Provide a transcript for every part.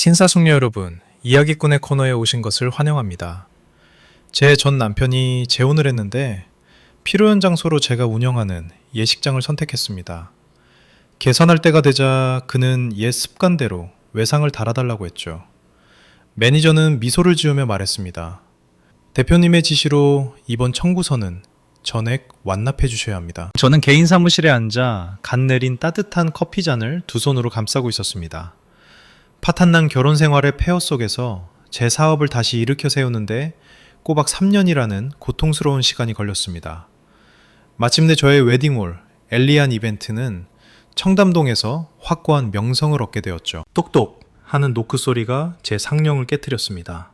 신사숙녀 여러분, 이야기꾼의 코너에 오신 것을 환영합니다. 제 전 남편이 재혼을 했는데 필요한 장소로 제가 운영하는 예식장을 선택했습니다. 계산할 때가 되자 그는 옛 습관대로 외상을 달아달라고 했죠. 매니저는 미소를 지으며 말했습니다. 대표님의 지시로 이번 청구서는 전액 완납해 주셔야 합니다. 저는 개인 사무실에 앉아 갓 내린 따뜻한 커피잔을 두 손으로 감싸고 있었습니다. 파탄난 결혼 생활의 폐허 속에서 제 사업을 다시 일으켜 세우는데 꼬박 3년이라는 고통스러운 시간이 걸렸습니다. 마침내 저의 웨딩홀 엘리안 이벤트는 청담동에서 확고한 명성을 얻게 되었죠. 똑똑 하는 노크 소리가 제 상령을 깨트렸습니다.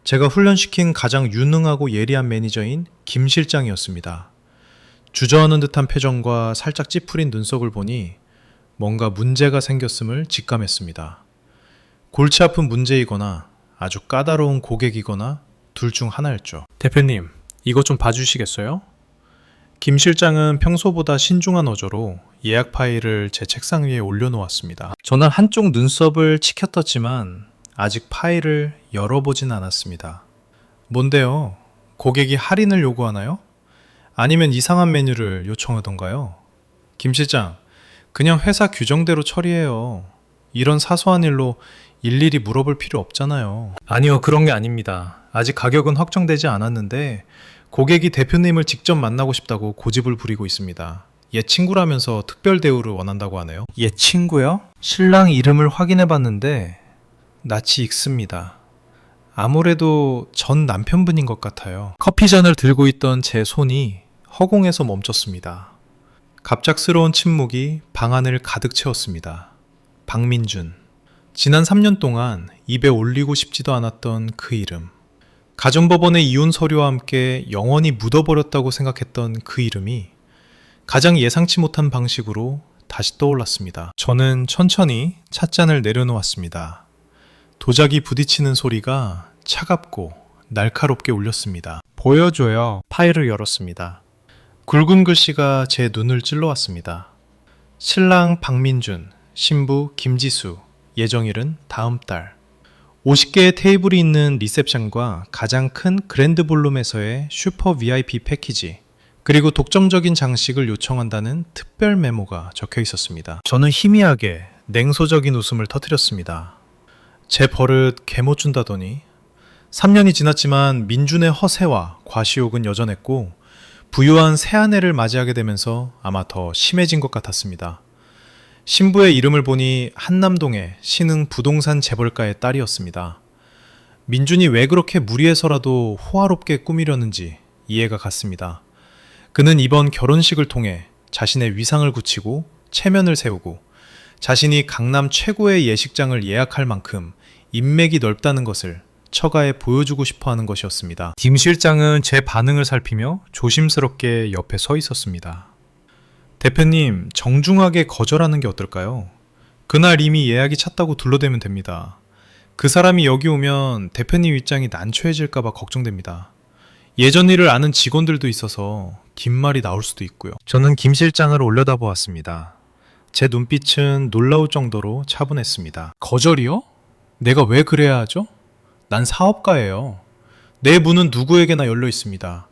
제가 훈련시킨 가장 유능하고 예리한 매니저인 김 실장이었습니다. 주저하는 듯한 표정과 살짝 찌푸린 눈썹을 보니 뭔가 문제가 생겼음을 직감했습니다. 골치 아픈 문제이거나 아주 까다로운 고객이거나 둘 중 하나였죠. 대표님, 이것 좀 봐주시겠어요? 김 실장은 평소보다 신중한 어조로 예약 파일을 제 책상 위에 올려놓았습니다. 저는 한쪽 눈썹을 치켜떴지만 아직 파일을 열어보진 않았습니다. 뭔데요? 고객이 할인을 요구하나요? 아니면 이상한 메뉴를 요청하던가요? 김 실장, 그냥 회사 규정대로 처리해요. 이런 사소한 일로 일일이 물어볼 필요 없잖아요. 아니요, 그런 게 아닙니다. 아직 가격은 확정되지 않았는데 고객이 대표님을 직접 만나고 싶다고 고집을 부리고 있습니다. 옛 친구라면서 특별 대우를 원한다고 하네요. 옛 친구요? 신랑 이름을 확인해 봤는데 낯이 익습니다. 아무래도 전 남편분인 것 같아요. 커피잔을 들고 있던 제 손이 허공에서 멈췄습니다. 갑작스러운 침묵이 방 안을 가득 채웠습니다. 박민준. 지난 3년 동안 입에 올리고 싶지도 않았던 그 이름. 가정법원의 이혼 서류와 함께 영원히 묻어버렸다고 생각했던 그 이름이 가장 예상치 못한 방식으로 다시 떠올랐습니다. 저는 천천히 찻잔을 내려놓았습니다. 도자기 부딪히는 소리가 차갑고 날카롭게 울렸습니다. 보여줘요. 파일을 열었습니다. 굵은 글씨가 제 눈을 찔러왔습니다. 신랑 박민준, 신부 김지수, 예정일은 다음 달. 50개의 테이블이 있는 리셉션과 가장 큰 그랜드 볼룸에서의 슈퍼 VIP 패키지, 그리고 독점적인 장식을 요청한다는 특별 메모가 적혀 있었습니다. 저는 희미하게 냉소적인 웃음을 터뜨렸습니다. 제 버릇 개못 준다더니 3년이 지났지만 민준의 허세와 과시욕은 여전했고 부유한 새아내를 맞이하게 되면서 아마 더 심해진 것 같았습니다. 신부의 이름을 보니 한남동의 신흥 부동산 재벌가의 딸이었습니다. 민준이 왜 그렇게 무리해서라도 호화롭게 꾸미려는지 이해가 갔습니다. 그는 이번 결혼식을 통해 자신의 위상을 굳히고 체면을 세우고 자신이 강남 최고의 예식장을 예약할 만큼 인맥이 넓다는 것을 처가에 보여주고 싶어 하는 것이었습니다. 김 실장은 제 반응을 살피며 조심스럽게 옆에 서 있었습니다. 대표님, 정중하게 거절하는 게 어떨까요? 그날 이미 예약이 찼다고 둘러대면 됩니다. 그 사람이 여기 오면 대표님 입장이 난처해질까봐 걱정됩니다. 예전 일을 아는 직원들도 있어서 긴 말이 나올 수도 있고요. 저는 김 실장을 올려다보았습니다. 제 눈빛은 놀라울 정도로 차분했습니다. 거절이요? 내가 왜 그래야 하죠? 난 사업가예요. 내 문은 누구에게나 열려 있습니다.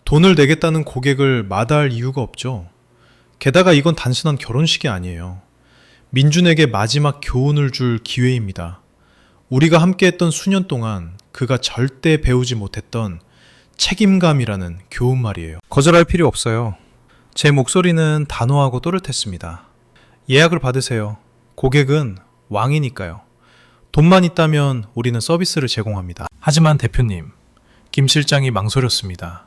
돈을 내겠다는 고객을 마다할 이유가 없죠. 게다가 이건 단순한 결혼식이 아니에요. 민준에게 마지막 교훈을 줄 기회입니다. 우리가 함께했던 수년 동안 그가 절대 배우지 못했던 책임감이라는 교훈 말이에요. 거절할 필요 없어요. 제 목소리는 단호하고 또렷했습니다. 예약을 받으세요. 고객은 왕이니까요. 돈만 있다면 우리는 서비스를 제공합니다. 하지만 대표님, 김 실장이 망설였습니다.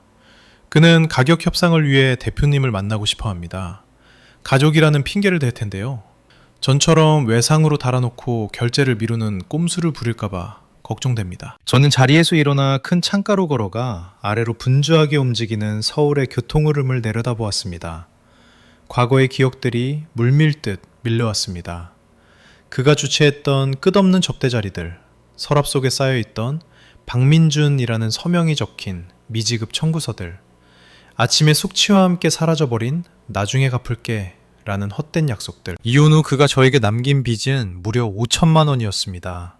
그는 가격 협상을 위해 대표님을 만나고 싶어 합니다. 가족이라는 핑계를 댈 텐데요. 전처럼 외상으로 달아놓고 결제를 미루는 꼼수를 부릴까봐 걱정됩니다. 저는 자리에서 일어나 큰 창가로 걸어가 아래로 분주하게 움직이는 서울의 교통흐름을 내려다보았습니다. 과거의 기억들이 물밀듯 밀려왔습니다. 그가 주최했던 끝없는 접대자리들, 서랍 속에 쌓여있던 박민준이라는 서명이 적힌 미지급 청구서들, 아침에 숙취와 함께 사라져버린 나중에 갚을게 라는 헛된 약속들. 이혼 후 그가 저에게 남긴 빚은 무려 5천만 원이었습니다.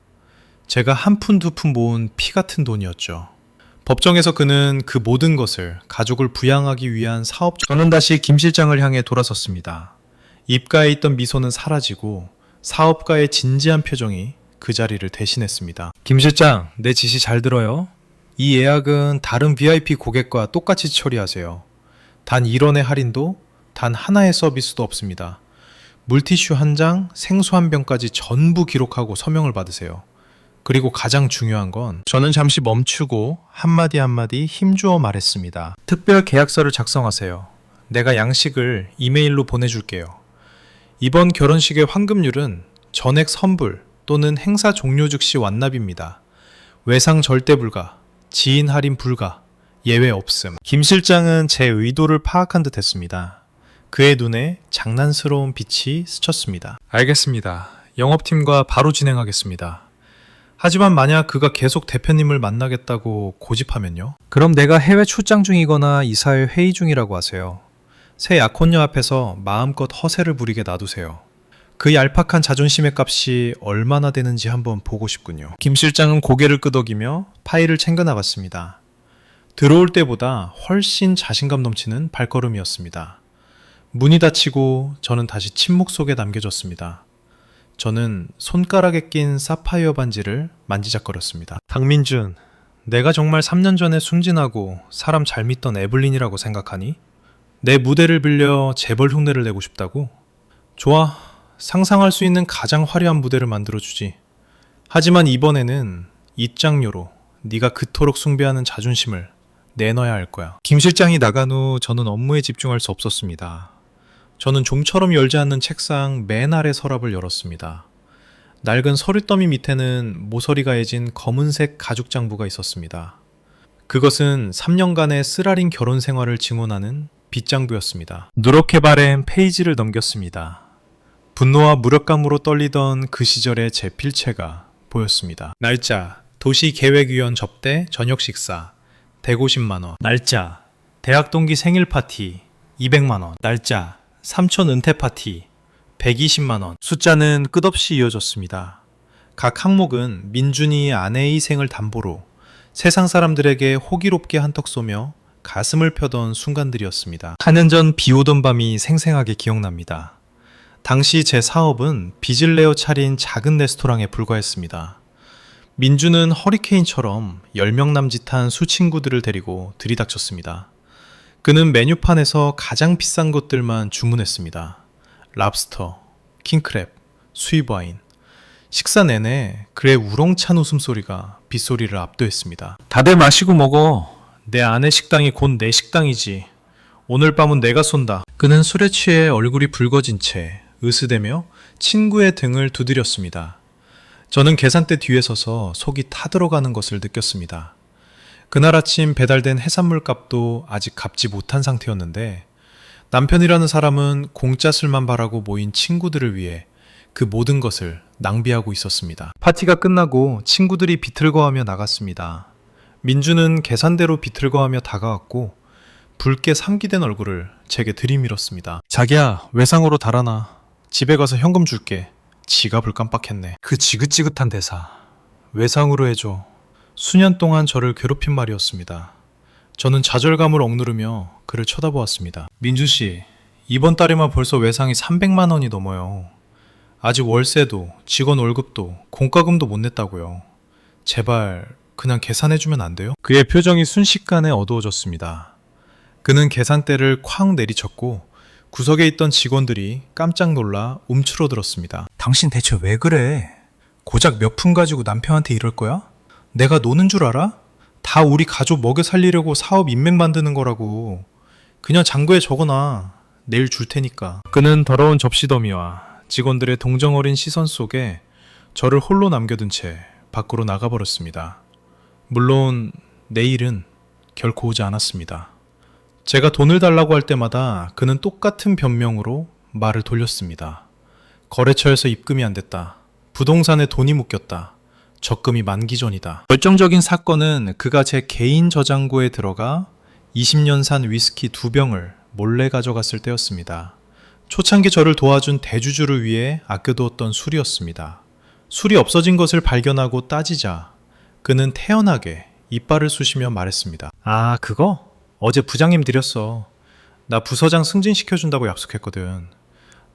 제가 한 푼 두 푼 모은 피 같은 돈이었죠. 법정에서 그는 그 모든 것을 가족을 부양하기 위한 사업. 저는 다시 김 실장을 향해 돌아섰습니다. 입가에 있던 미소는 사라지고 사업가의 진지한 표정이 그 자리를 대신했습니다. 김 실장, 내 지시 잘 들어요. 이 예약은 다른 VIP 고객과 똑같이 처리하세요. 단 1원의 할인도 단 하나의 서비스도 없습니다. 물티슈 한 장, 생수 한 병까지 전부 기록하고 서명을 받으세요. 그리고 가장 중요한 건 저는 잠시 멈추고 한마디 한마디 힘주어 말했습니다. 특별 계약서를 작성하세요. 내가 양식을 이메일로 보내줄게요. 이번 결혼식의 환급률은 전액 선불 또는 행사 종료 즉시 완납입니다. 외상 절대 불가, 지인 할인 불가, 예외 없음. 김 실장은 제 의도를 파악한 듯 했습니다. 그의 눈에 장난스러운 빛이 스쳤습니다. 알겠습니다. 영업팀과 바로 진행하겠습니다. 하지만 만약 그가 계속 대표님을 만나겠다고 고집하면요? 그럼 내가 해외 출장 중이거나 이사회 회의 중이라고 하세요. 새 약혼녀 앞에서 마음껏 허세를 부리게 놔두세요. 그 얄팍한 자존심의 값이 얼마나 되는지 한번 보고 싶군요. 김 실장은 고개를 끄덕이며 파일을 챙겨 나갔습니다. 들어올 때보다 훨씬 자신감 넘치는 발걸음이었습니다. 문이 닫히고 저는 다시 침묵 속에 남겨졌습니다. 저는 손가락에 낀 사파이어 반지를 만지작거렸습니다. 박민준, 내가 정말 3년 전에 순진하고 사람 잘 믿던 에블린이라고 생각하니? 내 무대를 빌려 재벌 흉내를 내고 싶다고? 좋아, 상상할 수 있는 가장 화려한 무대를 만들어주지. 하지만 이번에는 입장료로 네가 그토록 숭배하는 자존심을 내놔야 할 거야. 김 실장이 나간 후 저는 업무에 집중할 수 없었습니다. 저는 좀처럼 열지 않는 책상 맨 아래 서랍을 열었습니다. 낡은 서류더미 밑에는 모서리가 해진 검은색 가죽 장부가 있었습니다. 그것은 3년간의 쓰라린 결혼 생활을 증언하는 빗장부였습니다. 누렇게 바랜 페이지를 넘겼습니다. 분노와 무력감으로 떨리던 그 시절의 제 필체가 보였습니다. 날짜, 도시계획위원 접대 저녁 식사, 150만원. 날짜, 대학 동기 생일 파티, 200만원. 날짜, 삼촌 은퇴 파티 120만원. 숫자는 끝없이 이어졌습니다. 각 항목은 민준이의 아내의 희생을 담보로 세상 사람들에게 호기롭게 한턱 쏘며 가슴을 펴던 순간들이었습니다. 4년 전 비 오던 밤이 생생하게 기억납니다. 당시 제 사업은 빚을 내어 차린 작은 레스토랑에 불과했습니다. 민준은 허리케인처럼 10명 남짓한 수친구들을 데리고 들이닥쳤습니다. 그는 메뉴판에서 가장 비싼 것들만 주문했습니다. 랍스터, 킹크랩, 수입와인. 식사 내내 그의 우렁찬 웃음소리가 빗소리를 압도했습니다. 다들 마시고 먹어. 내 아내 식당이 곧 내 식당이지. 오늘 밤은 내가 쏜다. 그는 술에 취해 얼굴이 붉어진 채 으스대며 친구의 등을 두드렸습니다. 저는 계산대 뒤에 서서 속이 타들어가는 것을 느꼈습니다. 그날 아침 배달된 해산물 값도 아직 갚지 못한 상태였는데 남편이라는 사람은 공짜 술만 바라고 모인 친구들을 위해 그 모든 것을 낭비하고 있었습니다. 파티가 끝나고 친구들이 비틀거하며 나갔습니다. 민주는 계산대로 비틀거하며 다가왔고 붉게 상기된 얼굴을 제게 들이밀었습니다. 자기야, 외상으로 달아나. 집에 가서 현금 줄게. 지갑을 깜빡했네. 그 지긋지긋한 대사. 외상으로 해줘. 수년 동안 저를 괴롭힌 말이었습니다. 저는 좌절감을 억누르며 그를 쳐다보았습니다. 민주씨, 이번 달에만 벌써 외상이 300만 원이 넘어요. 아직 월세도 직원 월급도 공과금도 못 냈다고요. 제발 그냥 계산해주면 안 돼요? 그의 표정이 순식간에 어두워졌습니다. 그는 계산대를 쾅 내리쳤고 구석에 있던 직원들이 깜짝 놀라 움츠러들었습니다. 당신 대체 왜 그래? 고작 몇 푼 가지고 남편한테 이럴 거야? 내가 노는 줄 알아? 다 우리 가족 먹여 살리려고 사업 인맥 만드는 거라고. 그냥 장부에 적어놔. 내일 줄 테니까. 그는 더러운 접시더미와 직원들의 동정 어린 시선 속에 저를 홀로 남겨둔 채 밖으로 나가버렸습니다. 물론 내일은 결코 오지 않았습니다. 제가 돈을 달라고 할 때마다 그는 똑같은 변명으로 말을 돌렸습니다. 거래처에서 입금이 안 됐다. 부동산에 돈이 묶였다. 적금이 만기 전이다. 결정적인 사건은 그가 제 개인 저장고에 들어가 20년 산 위스키 2병을 몰래 가져갔을 때였습니다. 초창기 저를 도와준 대주주를 위해 아껴두었던 술이었습니다. 술이 없어진 것을 발견하고 따지자 그는 태연하게 이빨을 쑤시며 말했습니다. 아, 그거? 어제 부장님 드렸어. 나 부서장 승진시켜준다고 약속했거든.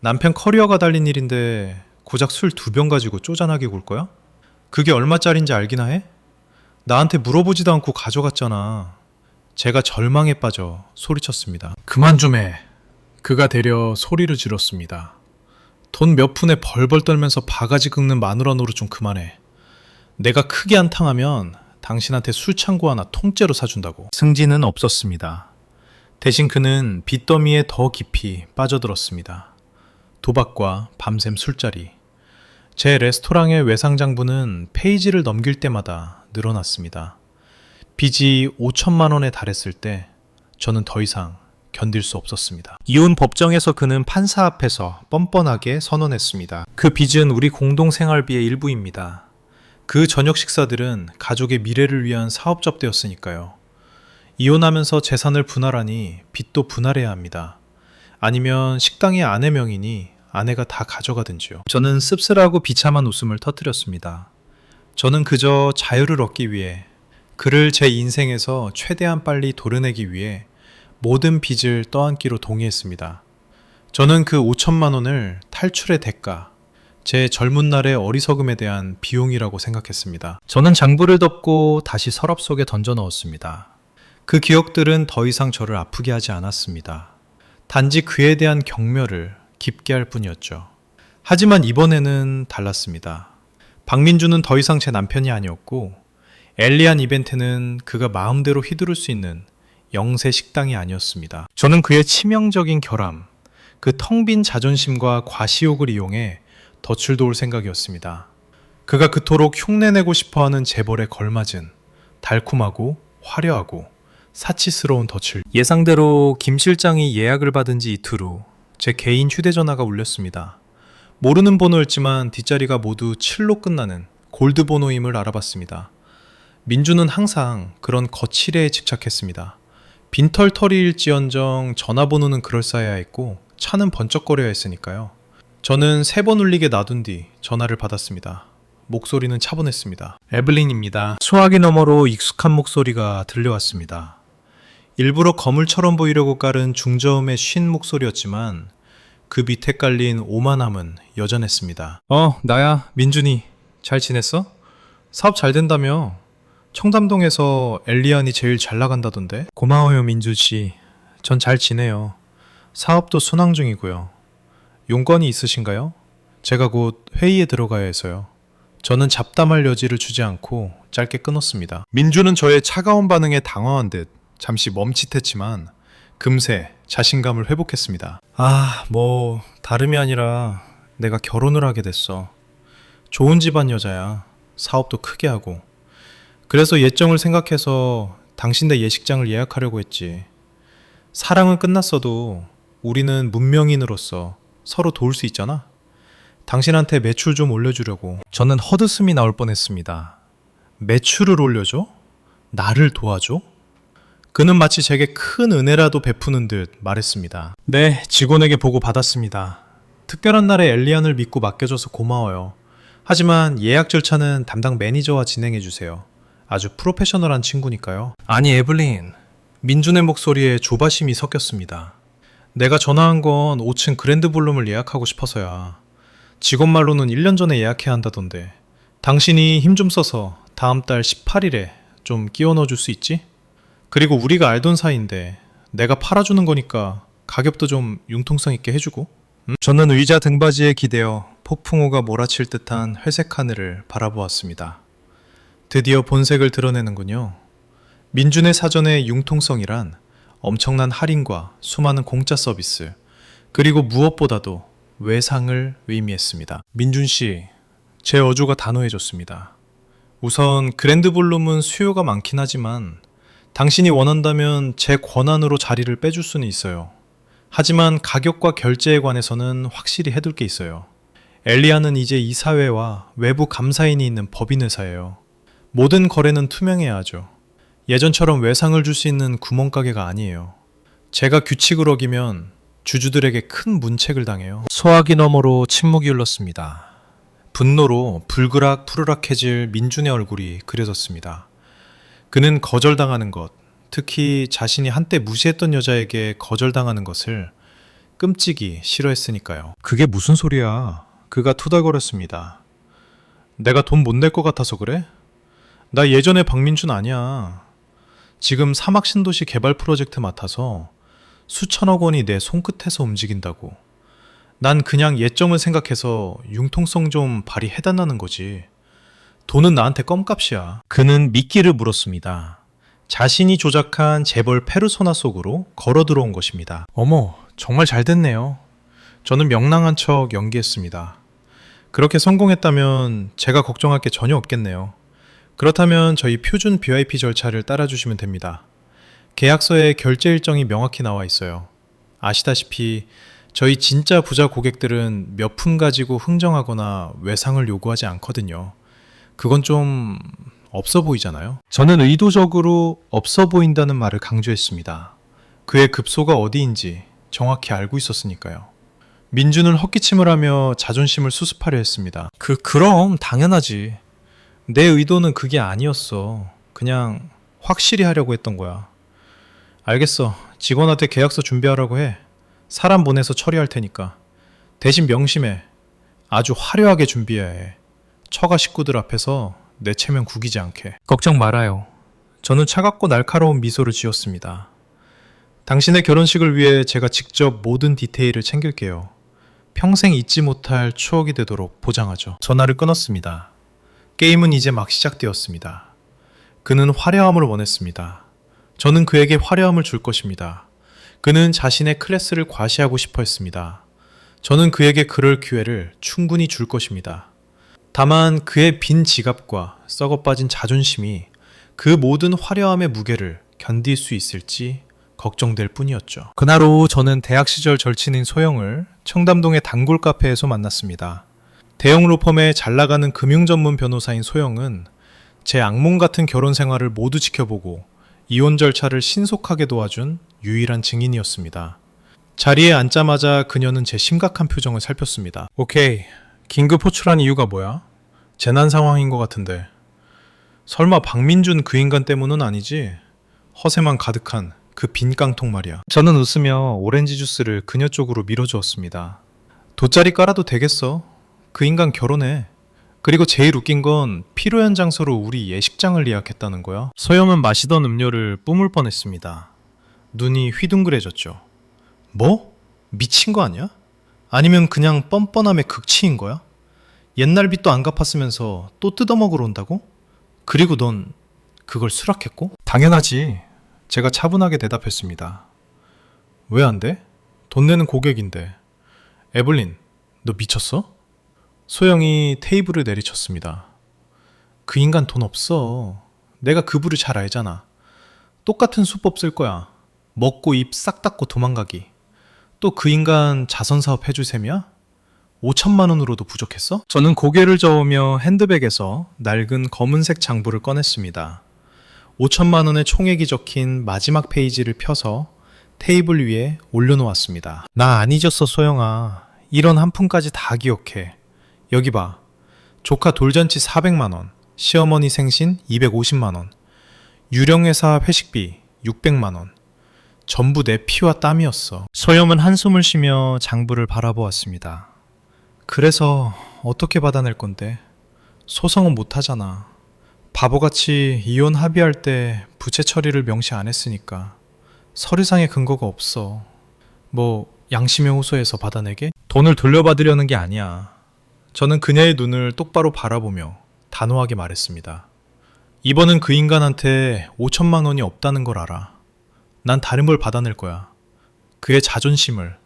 남편 커리어가 달린 일인데 고작 술 2병 가지고 쪼잔하게 굴 거야? 그게 얼마짜린지 알기나 해? 나한테 물어보지도 않고 가져갔잖아. 제가 절망에 빠져 소리쳤습니다. 그만 좀 해. 그가 되려 소리를 질렀습니다. 돈 몇 푼에 벌벌 떨면서 바가지 긁는 마누라 노릇 좀 그만해. 내가 크게 한탕하면 당신한테 술창고 하나 통째로 사준다고. 승진은 없었습니다. 대신 그는 빚더미에 더 깊이 빠져들었습니다. 도박과 밤샘 술자리. 제 레스토랑의 외상장부는 페이지를 넘길 때마다 늘어났습니다. 빚이 5천만 원에 달했을 때 저는 더 이상 견딜 수 없었습니다. 이혼 법정에서 그는 판사 앞에서 뻔뻔하게 선언했습니다. 그 빚은 우리 공동생활비의 일부입니다. 그 저녁 식사들은 가족의 미래를 위한 사업 접대였으니까요. 이혼하면서 재산을 분할하니 빚도 분할해야 합니다. 아니면 식당이 아내 명이니 아내가 다 가져가든지요. 저는 씁쓸하고 비참한 웃음을 터뜨렸습니다. 저는 그저 자유를 얻기 위해, 그를 제 인생에서 최대한 빨리 도려내기 위해 모든 빚을 떠안기로 동의했습니다. 저는 그 5천만 원을 탈출의 대가, 제 젊은 날의 어리석음에 대한 비용이라고 생각했습니다. 저는 장부를 덮고 다시 서랍 속에 던져 넣었습니다. 그 기억들은 더 이상 저를 아프게 하지 않았습니다. 단지 그에 대한 경멸을 깊게 할 뿐이었죠. 하지만 이번에는 달랐습니다. 박민주는 더 이상 제 남편이 아니었고, 엘리안 이벤트는 그가 마음대로 휘두를 수 있는 영세 식당이 아니었습니다. 저는 그의 치명적인 결함, 그 텅 빈 자존심과 과시욕을 이용해 덫을 도울 생각이었습니다. 그가 그토록 흉내내고 싶어하는 재벌에 걸맞은 달콤하고 화려하고 사치스러운 덫을. 예상대로 김 실장이 예약을 받은 지 이틀 후 제 개인 휴대전화가 울렸습니다. 모르는 번호였지만 뒷자리가 모두 7로 끝나는 골드 번호임을 알아봤습니다. 민주는 항상 그런 거칠애에 집착했습니다. 빈털터리일지언정 전화번호는 그럴싸해야 했고 차는 번쩍거려야 했으니까요. 저는 3번 울리게 놔둔 뒤 전화를 받았습니다. 목소리는 차분했습니다. 에블린입니다. 수화기 너머로 익숙한 목소리가 들려왔습니다. 일부러 거물처럼 보이려고 깔은 중저음의 쉰 목소리였지만 그 밑에 깔린 오만함은 여전했습니다. 나야, 민준이. 잘 지냈어? 사업 잘 된다며? 청담동에서 엘리안이 제일 잘 나간다던데? 고마워요, 민주씨. 전 잘 지내요. 사업도 순항 중이고요. 용건이 있으신가요? 제가 곧 회의에 들어가야 해서요. 저는 잡담할 여지를 주지 않고 짧게 끊었습니다. 민주는 저의 차가운 반응에 당황한 듯 잠시 멈칫했지만 금세 자신감을 회복했습니다. 다름이 아니라 내가 결혼을 하게 됐어. 좋은 집안 여자야. 사업도 크게 하고. 그래서 예정을 생각해서 당신네 예식장을 예약하려고 했지. 사랑은 끝났어도 우리는 문명인으로서 서로 도울 수 있잖아. 당신한테 매출 좀 올려주려고. 저는 헛웃음이 나올 뻔했습니다. 매출을 올려줘? 나를 도와줘? 그는 마치 제게 큰 은혜라도 베푸는 듯 말했습니다. 네, 직원에게 보고 받았습니다. 특별한 날에 엘리안을 믿고 맡겨줘서 고마워요. 하지만 예약 절차는 담당 매니저와 진행해주세요. 아주 프로페셔널한 친구니까요. 아니, 에블린. 민준의 목소리에 조바심이 섞였습니다. 내가 전화한 건 5층 그랜드 볼룸을 예약하고 싶어서야. 직원 말로는 1년 전에 예약해야 한다던데. 당신이 힘 좀 써서 다음 달 18일에 좀 끼워 넣어줄 수 있지? 그리고 우리가 알던 사이인데 내가 팔아주는 거니까 가격도 좀 융통성 있게 해주고. 저는 의자 등받이에 기대어 폭풍우가 몰아칠 듯한 회색 하늘을 바라보았습니다. 드디어 본색을 드러내는군요. 민준의 사전의 융통성이란 엄청난 할인과 수많은 공짜 서비스, 그리고 무엇보다도 외상을 의미했습니다. 민준씨, 제 어조가 단호해졌습니다. 우선 그랜드 볼룸은 수요가 많긴 하지만 당신이 원한다면 제 권한으로 자리를 빼줄 수는 있어요. 하지만 가격과 결제에 관해서는 확실히 해둘 게 있어요. 엘리아는 이제 이 사회와 외부 감사인이 있는 법인회사예요. 모든 거래는 투명해야 하죠. 예전처럼 외상을 줄 수 있는 구멍가게가 아니에요. 제가 규칙을 어기면 주주들에게 큰 문책을 당해요. 소화기 너머로 침묵이 흘렀습니다. 분노로 불그락 푸르락해질 민준의 얼굴이 그려졌습니다. 그는 거절당하는 것, 특히 자신이 한때 무시했던 여자에게 거절당하는 것을 끔찍이 싫어했으니까요. 그게 무슨 소리야? 그가 투덜거렸습니다. 내가 돈 못 낼 것 같아서 그래? 나 예전에 박민준 아니야. 지금 사막 신도시 개발 프로젝트 맡아서 수천억 원이 내 손끝에서 움직인다고. 난 그냥 예정을 생각해서 융통성 좀 발휘해달라는 거지. 돈은 나한테 껌값이야. 그는 미끼를 물었습니다. 자신이 조작한 재벌 페르소나 속으로 걸어 들어온 것입니다. 어머, 정말 잘 됐네요. 저는 명랑한 척 연기했습니다. 그렇게 성공했다면 제가 걱정할 게 전혀 없겠네요. 그렇다면 저희 표준 BYP 절차를 따라주시면 됩니다. 계약서에 결제 일정이 명확히 나와 있어요. 아시다시피 저희 진짜 부자 고객들은 몇 푼 가지고 흥정하거나 외상을 요구하지 않거든요. 그건 좀 없어 보이잖아요. 저는 의도적으로 없어 보인다는 말을 강조했습니다. 그의 급소가 어디인지 정확히 알고 있었으니까요. 민준은 헛기침을 하며 자존심을 수습하려 했습니다. 그럼 당연하지. 내 의도는 그게 아니었어. 그냥 확실히 하려고 했던 거야. 알겠어. 직원한테 계약서 준비하라고 해. 사람 보내서 처리할 테니까. 대신 명심해. 아주 화려하게 준비해야 해. 처가 식구들 앞에서 내 체면 구기지 않게. 걱정 말아요. 저는 차갑고 날카로운 미소를 지었습니다. 당신의 결혼식을 위해 제가 직접 모든 디테일을 챙길게요. 평생 잊지 못할 추억이 되도록 보장하죠. 전화를 끊었습니다. 게임은 이제 막 시작되었습니다. 그는 화려함을 원했습니다. 저는 그에게 화려함을 줄 것입니다. 그는 자신의 클래스를 과시하고 싶어 했습니다. 저는 그에게 그럴 기회를 충분히 줄 것입니다. 다만 그의 빈 지갑과 썩어빠진 자존심이 그 모든 화려함의 무게를 견딜 수 있을지 걱정될 뿐이었죠. 그날 오후 저는 대학 시절 절친인 소영을 청담동의 단골 카페에서 만났습니다. 대형 로펌의 잘 나가는 금융 전문 변호사인 소영은 제 악몽 같은 결혼 생활을 모두 지켜보고 이혼 절차를 신속하게 도와준 유일한 증인이었습니다. 자리에 앉자마자 그녀는 제 심각한 표정을 살폈습니다. 오케이, 긴급 호출한 이유가 뭐야? 재난 상황인 것 같은데. 설마 박민준 그 인간 때문은 아니지? 허세만 가득한 그 빈 깡통 말이야. 저는 웃으며 오렌지 주스를 그녀 쪽으로 밀어주었습니다. 돗자리 깔아도 되겠어. 그 인간 결혼해. 그리고 제일 웃긴 건 필요한 장소로 우리 예식장을 예약했다는 거야. 소영은 마시던 음료를 뿜을 뻔했습니다. 눈이 휘둥그레졌죠. 뭐? 미친 거 아니야? 아니면 그냥 뻔뻔함의 극치인 거야? 옛날 빚도 안 갚았으면서 또 뜯어먹으러 온다고? 그리고 넌 그걸 수락했고? 당연하지. 제가 차분하게 대답했습니다. 왜 안 돼? 돈 내는 고객인데. 에블린, 너 미쳤어? 소영이 테이블을 내리쳤습니다. 그 인간 돈 없어. 내가 그 부류 잘 알잖아. 똑같은 수법 쓸 거야. 먹고 입 싹 닫고 도망가기. 또 그 인간 자선사업 해줄 셈이야? 5천만 원으로도 부족했어? 저는 고개를 저으며 핸드백에서 낡은 검은색 장부를 꺼냈습니다. 5천만 원의 총액이 적힌 마지막 페이지를 펴서 테이블 위에 올려놓았습니다. 나 안 잊었어, 소영아. 이런 한 푼까지 다 기억해. 여기 봐. 조카 돌잔치 400만 원, 시어머니 생신 250만 원, 유령회사 회식비 600만 원. 전부 내 피와 땀이었어. 소영은 한숨을 쉬며 장부를 바라보았습니다. 그래서 어떻게 받아낼 건데? 소송은 못하잖아. 바보같이 이혼 합의할 때 부채 처리를 명시 안 했으니까. 서류상의 근거가 없어. 뭐 양심의 호소에서 받아내게? 돈을 돌려받으려는 게 아니야. 저는 그녀의 눈을 똑바로 바라보며 단호하게 말했습니다. 이번은 그 인간한테 5천만 원이 없다는 걸 알아. 난 다른 걸 받아낼 거야. 그의 자존심을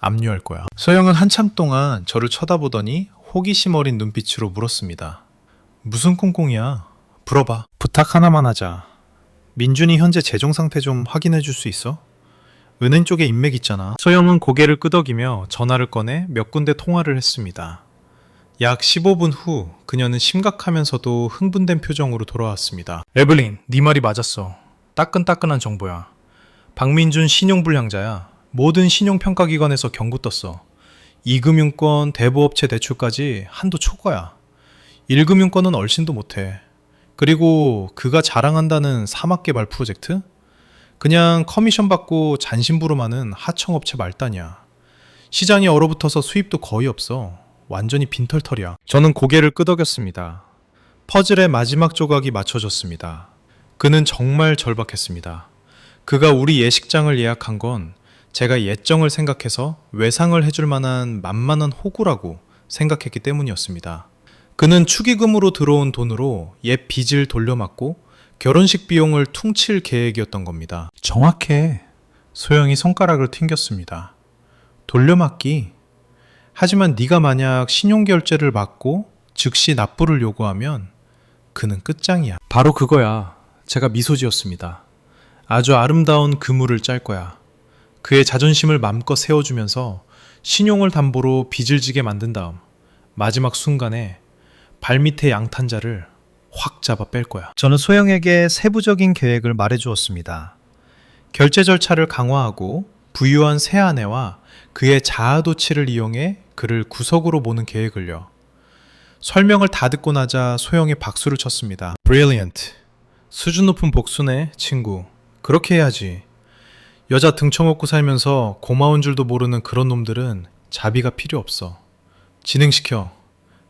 압류할 거야. 소영은 한참 동안 저를 쳐다보더니 호기심 어린 눈빛으로 물었습니다. 무슨 꽁꽁이야? 불어봐. 부탁 하나만 하자. 민준이 현재 재정 상태 좀 확인해 줄 수 있어? 은행 쪽에 인맥 있잖아. 소영은 고개를 끄덕이며 전화를 꺼내 몇 군데 통화를 했습니다. 약 15분 후 그녀는 심각하면서도 흥분된 표정으로 돌아왔습니다. 에블린, 네 말이 맞았어. 따끈따끈한 정보야. 박민준 신용불량자야. 모든 신용평가기관에서 경고 떴어. 2금융권, 대부업체 대출까지 한도 초과야. 1금융권은 얼씬도 못해. 그리고 그가 자랑한다는 사막개발 프로젝트? 그냥 커미션 받고 잔심부름하는 하청업체 말단이야. 시장이 얼어붙어서 수입도 거의 없어. 완전히 빈털털이야. 저는 고개를 끄덕였습니다. 퍼즐의 마지막 조각이 맞춰졌습니다. 그는 정말 절박했습니다. 그가 우리 예식장을 예약한 건 제가 예정을 생각해서 외상을 해줄 만한 만만한 호구라고 생각했기 때문이었습니다. 그는 축의금으로 들어온 돈으로 옛 빚을 돌려막고 결혼식 비용을 퉁칠 계획이었던 겁니다. 정확해. 소영이 손가락을 튕겼습니다. 돌려막기? 하지만 네가 만약 신용결제를 막고 즉시 납부를 요구하면 그는 끝장이야. 바로 그거야. 제가 미소 지었습니다. 아주 아름다운 그물을 짤 거야. 그의 자존심을 맘껏 세워주면서 신용을 담보로 빚을 지게 만든 다음 마지막 순간에 발밑에 양탄자를 확 잡아 뺄 거야. 저는 소영에게 세부적인 계획을 말해주었습니다. 결제 절차를 강화하고 부유한 새 아내와 그의 자아도취를 이용해 그를 구석으로 모는 계획을요. 설명을 다 듣고 나자 소영이 박수를 쳤습니다. Brilliant. 수준 높은 복수네, 친구. 그렇게 해야지. 여자 등쳐먹고 살면서 고마운 줄도 모르는 그런 놈들은 자비가 필요 없어. 진행시켜.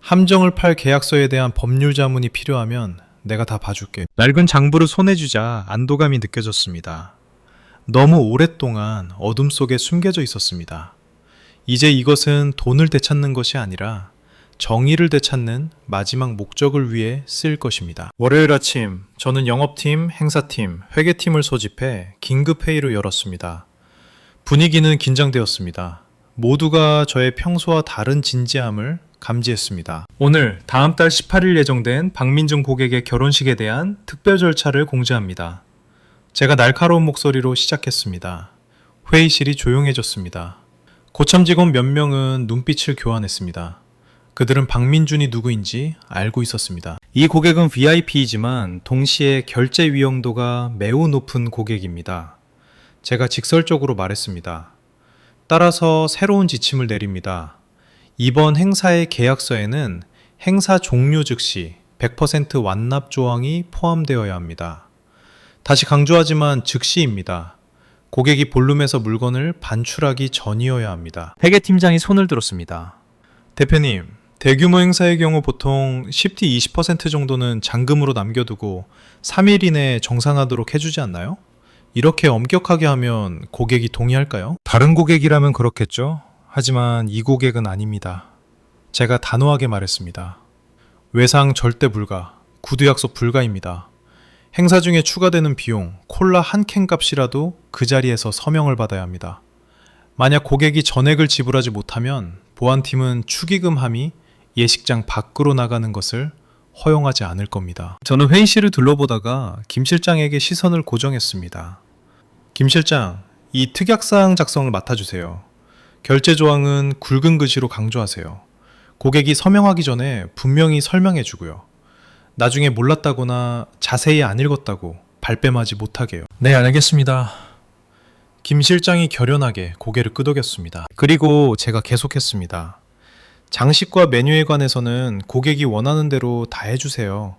함정을 팔 계약서에 대한 법률 자문이 필요하면 내가 다 봐줄게. 낡은 장부를 손에 쥐자 안도감이 느껴졌습니다. 너무 오랫동안 어둠 속에 숨겨져 있었습니다. 이제 이것은 돈을 되찾는 것이 아니라 정의를 되찾는 마지막 목적을 위해 쓰일 것입니다. 월요일 아침 저는 영업팀, 행사팀, 회계팀을 소집해 긴급회의를 열었습니다. 분위기는 긴장되었습니다. 모두가 저의 평소와 다른 진지함을 감지했습니다. 오늘 다음 달 18일 예정된 박민중 고객의 결혼식에 대한 특별 절차를 공지합니다. 제가 날카로운 목소리로 시작했습니다. 회의실이 조용해졌습니다. 고참 직원 몇 명은 눈빛을 교환했습니다. 그들은 박민준이 누구인지 알고 있었습니다. 이 고객은 VIP이지만 동시에 결제 위험도가 매우 높은 고객입니다. 제가 직설적으로 말했습니다. 따라서 새로운 지침을 내립니다. 이번 행사의 계약서에는 행사 종료 즉시 100% 완납 조항이 포함되어야 합니다. 다시 강조하지만 즉시입니다. 고객이 볼룸에서 물건을 반출하기 전이어야 합니다. 회계팀장이 손을 들었습니다. 대표님, 대규모 행사의 경우 보통 10t 20% 정도는 잔금으로 남겨두고 3일 이내에 정산하도록 해주지 않나요? 이렇게 엄격하게 하면 고객이 동의할까요? 다른 고객이라면 그렇겠죠. 하지만 이 고객은 아닙니다. 제가 단호하게 말했습니다. 외상 절대 불가, 구두 약속 불가입니다. 행사 중에 추가되는 비용, 콜라 한 캔 값이라도 그 자리에서 서명을 받아야 합니다. 만약 고객이 전액을 지불하지 못하면 보안팀은 축의금 함의 예식장 밖으로 나가는 것을 허용하지 않을 겁니다. 저는 회의실을 둘러보다가 김 실장에게 시선을 고정했습니다. 김 실장, 이 특약사항 작성을 맡아주세요. 결제 조항은 굵은 글씨로 강조하세요. 고객이 서명하기 전에 분명히 설명해주고요. 나중에 몰랐다거나 자세히 안 읽었다고 발뺌하지 못하게요. 네, 알겠습니다. 김 실장이 결연하게 고개를 끄덕였습니다. 그리고 제가 계속했습니다. 장식과 메뉴에 관해서는 고객이 원하는 대로 다 해주세요.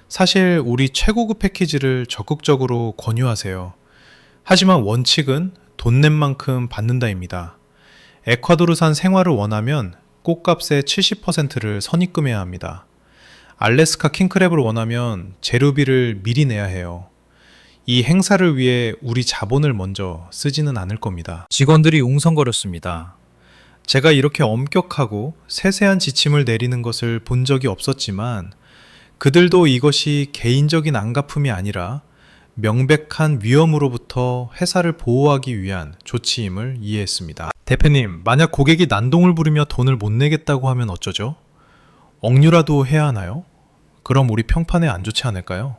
사실 우리 최고급 패키지를 적극적으로 권유하세요. 하지만 원칙은 돈 낸 만큼 받는다입니다. 에콰도르산 생화를 원하면 꽃값의 70%를 선입금해야 합니다. 알래스카 킹크랩을 원하면 재료비를 미리 내야 해요. 이 행사를 위해 우리 자본을 먼저 쓰지는 않을 겁니다. 직원들이 웅성거렸습니다. 제가 이렇게 엄격하고 세세한 지침을 내리는 것을 본 적이 없었지만 그들도 이것이 개인적인 안갚음이 아니라 명백한 위험으로부터 회사를 보호하기 위한 조치임을 이해했습니다. 대표님, 만약 고객이 난동을 부리며 돈을 못 내겠다고 하면 어쩌죠? 억류라도 해야 하나요? 그럼 우리 평판에 안 좋지 않을까요?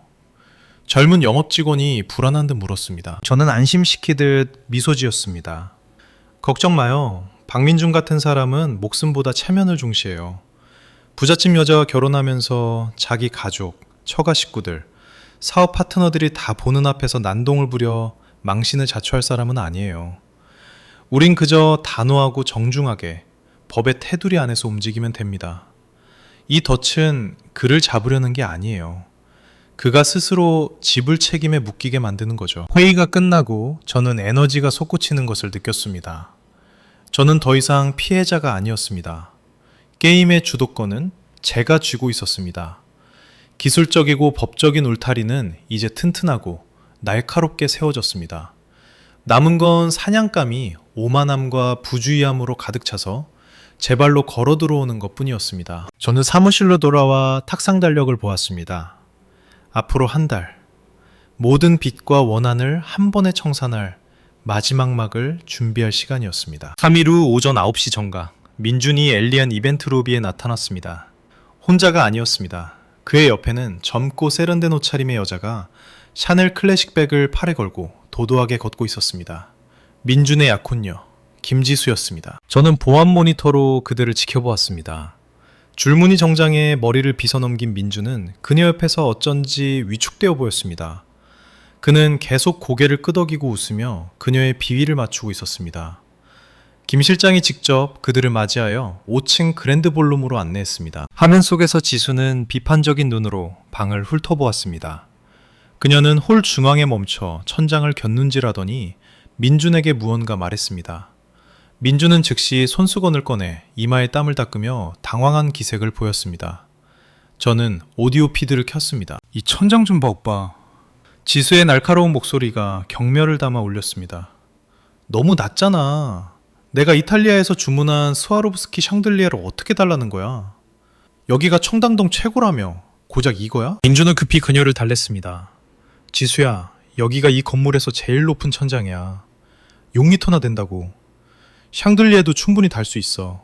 젊은 영업 직원이 불안한 듯 물었습니다. 저는 안심시키듯 미소 지었습니다. 걱정 마요. 박민준 같은 사람은 목숨보다 체면을 중시해요. 부잣집 여자와 결혼하면서 자기 가족, 처가 식구들, 사업 파트너들이 다 보는 앞에서 난동을 부려 망신을 자초할 사람은 아니에요. 우린 그저 단호하고 정중하게 법의 테두리 안에서 움직이면 됩니다. 이 덫은 그를 잡으려는 게 아니에요. 그가 스스로 지불 책임에 묶이게 만드는 거죠. 회의가 끝나고 저는 에너지가 솟구치는 것을 느꼈습니다. 저는 더 이상 피해자가 아니었습니다. 게임의 주도권은 제가 쥐고 있었습니다. 기술적이고 법적인 울타리는 이제 튼튼하고 날카롭게 세워졌습니다. 남은 건 사냥감이 오만함과 부주의함으로 가득 차서 제 발로 걸어 들어오는 것 뿐이었습니다. 저는 사무실로 돌아와 탁상 달력을 보았습니다. 앞으로 한 달, 모든 빚과 원한을 한 번에 청산할 마지막 막을 준비할 시간이었습니다. 3일 후 오전 9시 정각, 민준이 엘리안 이벤트 로비에 나타났습니다. 혼자가 아니었습니다. 그의 옆에는 젊고 세련된 옷차림의 여자가 샤넬 클래식 백을 팔에 걸고 도도하게 걷고 있었습니다. 민준의 약혼녀, 김지수였습니다. 저는 보안 모니터로 그들을 지켜보았습니다. 줄무늬 정장에 머리를 빗어넘긴 민준은 그녀 옆에서 어쩐지 위축되어 보였습니다. 그는 계속 고개를 끄덕이고 웃으며 그녀의 비위를 맞추고 있었습니다. 김 실장이 직접 그들을 맞이하여 5층 그랜드 볼룸으로 안내했습니다. 화면 속에서 지수는 비판적인 눈으로 방을 훑어보았습니다. 그녀는 홀 중앙에 멈춰 천장을 곁눈질하더니 민준에게 무언가 말했습니다. 민준은 즉시 손수건을 꺼내 이마에 땀을 닦으며 당황한 기색을 보였습니다. 저는 오디오 피드를 켰습니다. 이 천장 좀 봐, 오빠. 지수의 날카로운 목소리가 경멸을 담아 울렸습니다. 너무 낮잖아. 내가 이탈리아에서 주문한 스와로브스키 샹들리에를 어떻게 달라는 거야? 여기가 청담동 최고라며 고작 이거야? 민준은 급히 그녀를 달랬습니다. 지수야, 여기가 이 건물에서 제일 높은 천장이야. 6m나 된다고. 샹들리에도 충분히 달 수 있어.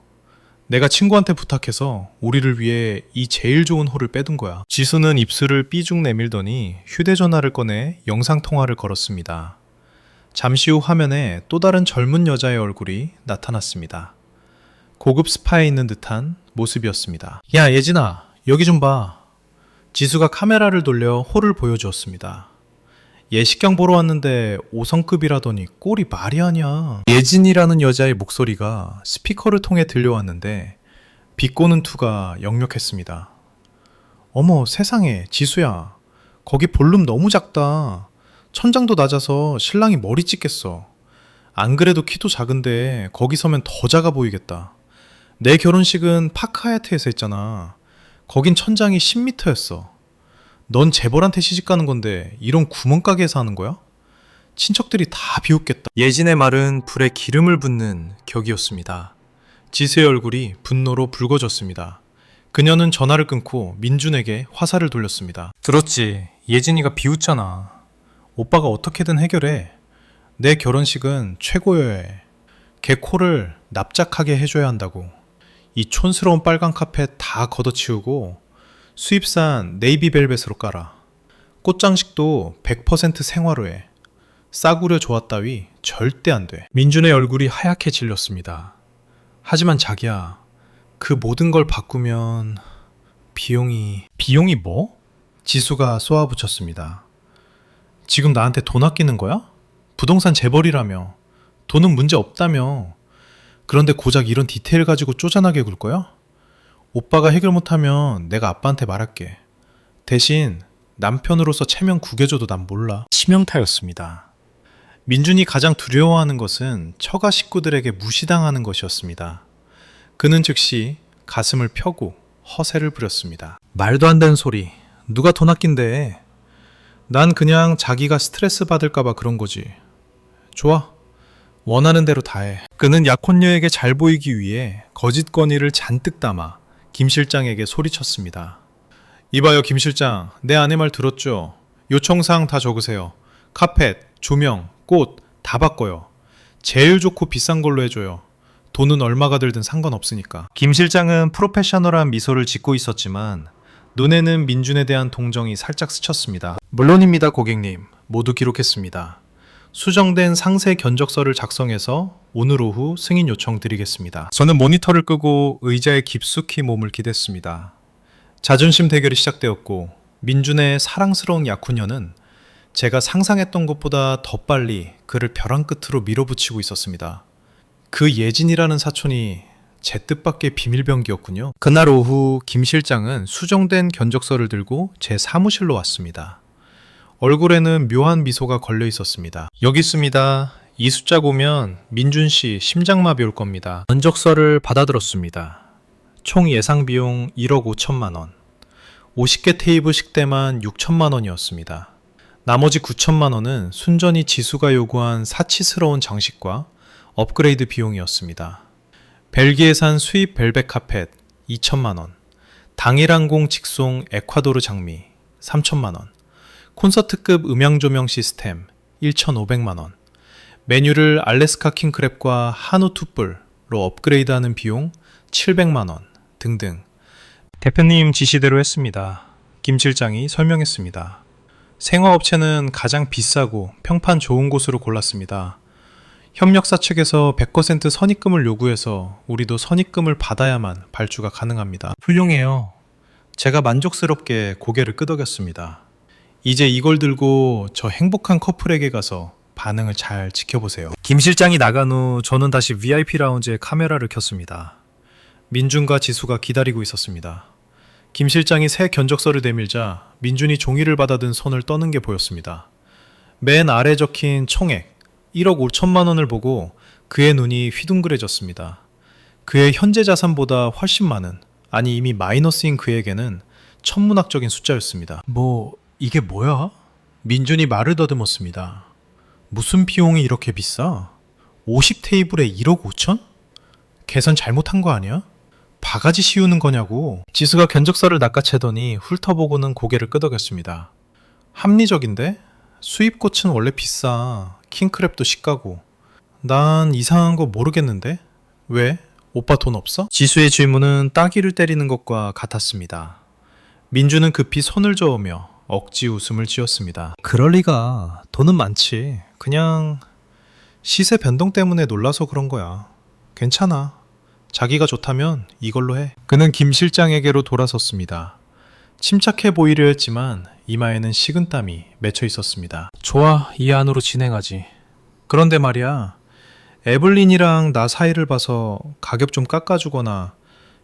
내가 친구한테 부탁해서 우리를 위해 이 제일 좋은 홀을 빼둔 거야. 지수는 입술을 삐죽 내밀더니 휴대전화를 꺼내 영상통화를 걸었습니다. 잠시 후 화면에 또 다른 젊은 여자의 얼굴이 나타났습니다. 고급 스파에 있는 듯한 모습이었습니다. 야, 예진아, 여기 좀 봐. 지수가 카메라를 돌려 홀을 보여주었습니다. 예식경 보러 왔는데 5성급이라더니 꼴이 말이 아니야. 예진이라는 여자의 목소리가 스피커를 통해 들려왔는데 비꼬는 투가 역력했습니다. 어머 세상에, 지수야. 거기 볼륨 너무 작다. 천장도 낮아서 신랑이 머리 찍겠어. 안 그래도 키도 작은데 거기 서면 더 작아 보이겠다. 내 결혼식은 파크하야트에서 했잖아. 거긴 천장이 10m였어. 넌 재벌한테 시집가는 건데 이런 구멍가게에서 하는 거야? 친척들이 다 비웃겠다. 예진의 말은 불에 기름을 붓는 격이었습니다. 지수의 얼굴이 분노로 붉어졌습니다. 그녀는 전화를 끊고 민준에게 화살을 돌렸습니다. 들었지? 예진이가 비웃잖아. 오빠가 어떻게든 해결해. 내 결혼식은 최고여야 해. 걔 코를 납작하게 해줘야 한다고. 이 촌스러운 빨간 카펫 다 걷어치우고 수입산 네이비 벨벳으로 깔아. 꽃장식도 100% 생화로 해. 싸구려 조합 따위 절대 안 돼. 민준의 얼굴이 하얗게 질렸습니다. 하지만 자기야, 그 모든 걸 바꾸면 비용이 뭐? 지수가 쏘아붙였습니다. 지금 나한테 돈 아끼는 거야? 부동산 재벌이라며. 돈은 문제 없다며. 그런데 고작 이런 디테일 가지고 쪼잔하게 굴 거야? 오빠가 해결 못하면 내가 아빠한테 말할게. 대신 남편으로서 체면 구겨줘도 난 몰라. 치명타였습니다. 민준이 가장 두려워하는 것은 처가 식구들에게 무시당하는 것이었습니다. 그는 즉시 가슴을 펴고 허세를 부렸습니다. 말도 안 되는 소리. 누가 돈 아낀대. 난 그냥 자기가 스트레스 받을까봐 그런 거지. 좋아. 원하는 대로 다 해. 그는 약혼녀에게 잘 보이기 위해 거짓 권위를 잔뜩 담아 김 실장에게 소리쳤습니다. 이봐요, 김 실장. 내 아내 말 들었죠? 요청사항 다 적으세요. 카펫, 조명, 꽃 다 바꿔요. 제일 좋고 비싼 걸로 해줘요. 돈은 얼마가 들든 상관없으니까. 김 실장은 프로페셔널한 미소를 짓고 있었지만 눈에는 민준에 대한 동정이 살짝 스쳤습니다. 물론입니다, 고객님. 모두 기록했습니다. 수정된 상세 견적서를 작성해서 오늘 오후 승인 요청 드리겠습니다. 저는 모니터를 끄고 의자에 깊숙이 몸을 기댔습니다. 자존심 대결이 시작되었고 민준의 사랑스러운 약혼녀는 제가 상상했던 것보다 더 빨리 그를 벼랑 끝으로 밀어붙이고 있었습니다. 그 예진이라는 사촌이 제 뜻밖의 비밀병기였군요. 그날 오후 김 실장은 수정된 견적서를 들고 제 사무실로 왔습니다. 얼굴에는 묘한 미소가 걸려 있었습니다. 여기 있습니다. 이 숫자 보면 민준 씨 심장마비 올 겁니다. 견적서를 받아들었습니다. 총 예상 비용 1억 5천만 원. 50개 테이블 식대만 6천만 원이었습니다. 나머지 9천만 원은 순전히 지수가 요구한 사치스러운 장식과 업그레이드 비용이었습니다. 벨기에산 수입 벨벳 카펫 2천만 원, 당일항공 직송 에콰도르 장미 3천만 원, 콘서트급 음향 조명 시스템 1,500만 원, 메뉴를 알래스카 킹크랩과 한우 투뿔로 업그레이드하는 비용 700만 원 등등. 대표님 지시대로 했습니다. 김 실장이 설명했습니다. 생화업체는 가장 비싸고 평판 좋은 곳으로 골랐습니다. 협력사 측에서 100% 선입금을 요구해서 우리도 선입금을 받아야만 발주가 가능합니다. 훌륭해요. 제가 만족스럽게 고개를 끄덕였습니다. 이제 이걸 들고 저 행복한 커플에게 가서 반응을 잘 지켜보세요. 김 실장이 나간 후 저는 다시 VIP 라운지에 카메라를 켰습니다. 민준과 지수가 기다리고 있었습니다. 김 실장이 새 견적서를 내밀자 민준이 종이를 받아든 손을 떠는 게 보였습니다. 맨 아래 적힌 총액 1억 5천만 원을 보고 그의 눈이 휘둥그레졌습니다. 그의 현재 자산보다 훨씬 많은, 아니 이미 마이너스인 그에게는 천문학적인 숫자였습니다. 이게 뭐야? 민준이 말을 더듬었습니다. 무슨 비용이 이렇게 비싸? 50 테이블에 1억 5천? 계산 잘못한 거 아니야? 바가지 씌우는 거냐고. 지수가 견적서를 낚아채더니 훑어보고는 고개를 끄덕였습니다. 합리적인데? 수입꽃은 원래 비싸. 킹크랩도 시가고. 난 이상한 거 모르겠는데? 왜? 오빠 돈 없어? 지수의 질문은 따귀를 때리는 것과 같았습니다. 민주는 급히 손을 저으며 억지 웃음을 지었습니다. 그럴 리가. 돈은 많지. 그냥 시세 변동 때문에 놀라서 그런 거야. 괜찮아. 자기가 좋다면 이걸로 해. 그는 김 실장에게로 돌아섰습니다. 침착해 보이려 했지만 이마에는 식은땀이 맺혀 있었습니다. 좋아, 이 안으로 진행하지. 그런데 말이야, 에블린이랑 나 사이를 봐서 가격 좀 깎아주거나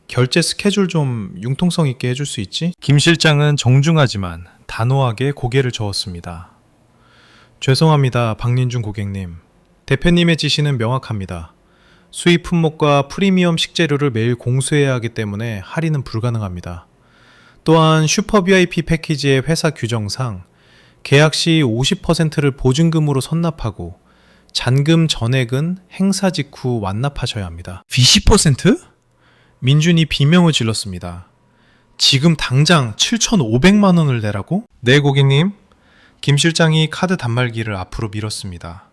결제 스케줄 좀 융통성 있게 해줄 수 있지? 김 실장은 정중하지만 단호하게 고개를 저었습니다. 죄송합니다, 박린준 고객님. 대표님의 지시는 명확합니다. 수입 품목과 프리미엄 식재료를 매일 공수해야 하기 때문에 할인은 불가능합니다. 또한 슈퍼 VIP 패키지의 회사 규정상 계약 시 50%를 보증금으로 선납하고 잔금 전액은 행사 직후 완납하셔야 합니다. 20%? 민준이 비명을 질렀습니다. 지금 당장 7,500만 원을 내라고? 네, 고객님. 김 실장이 카드 단말기를 앞으로 밀었습니다.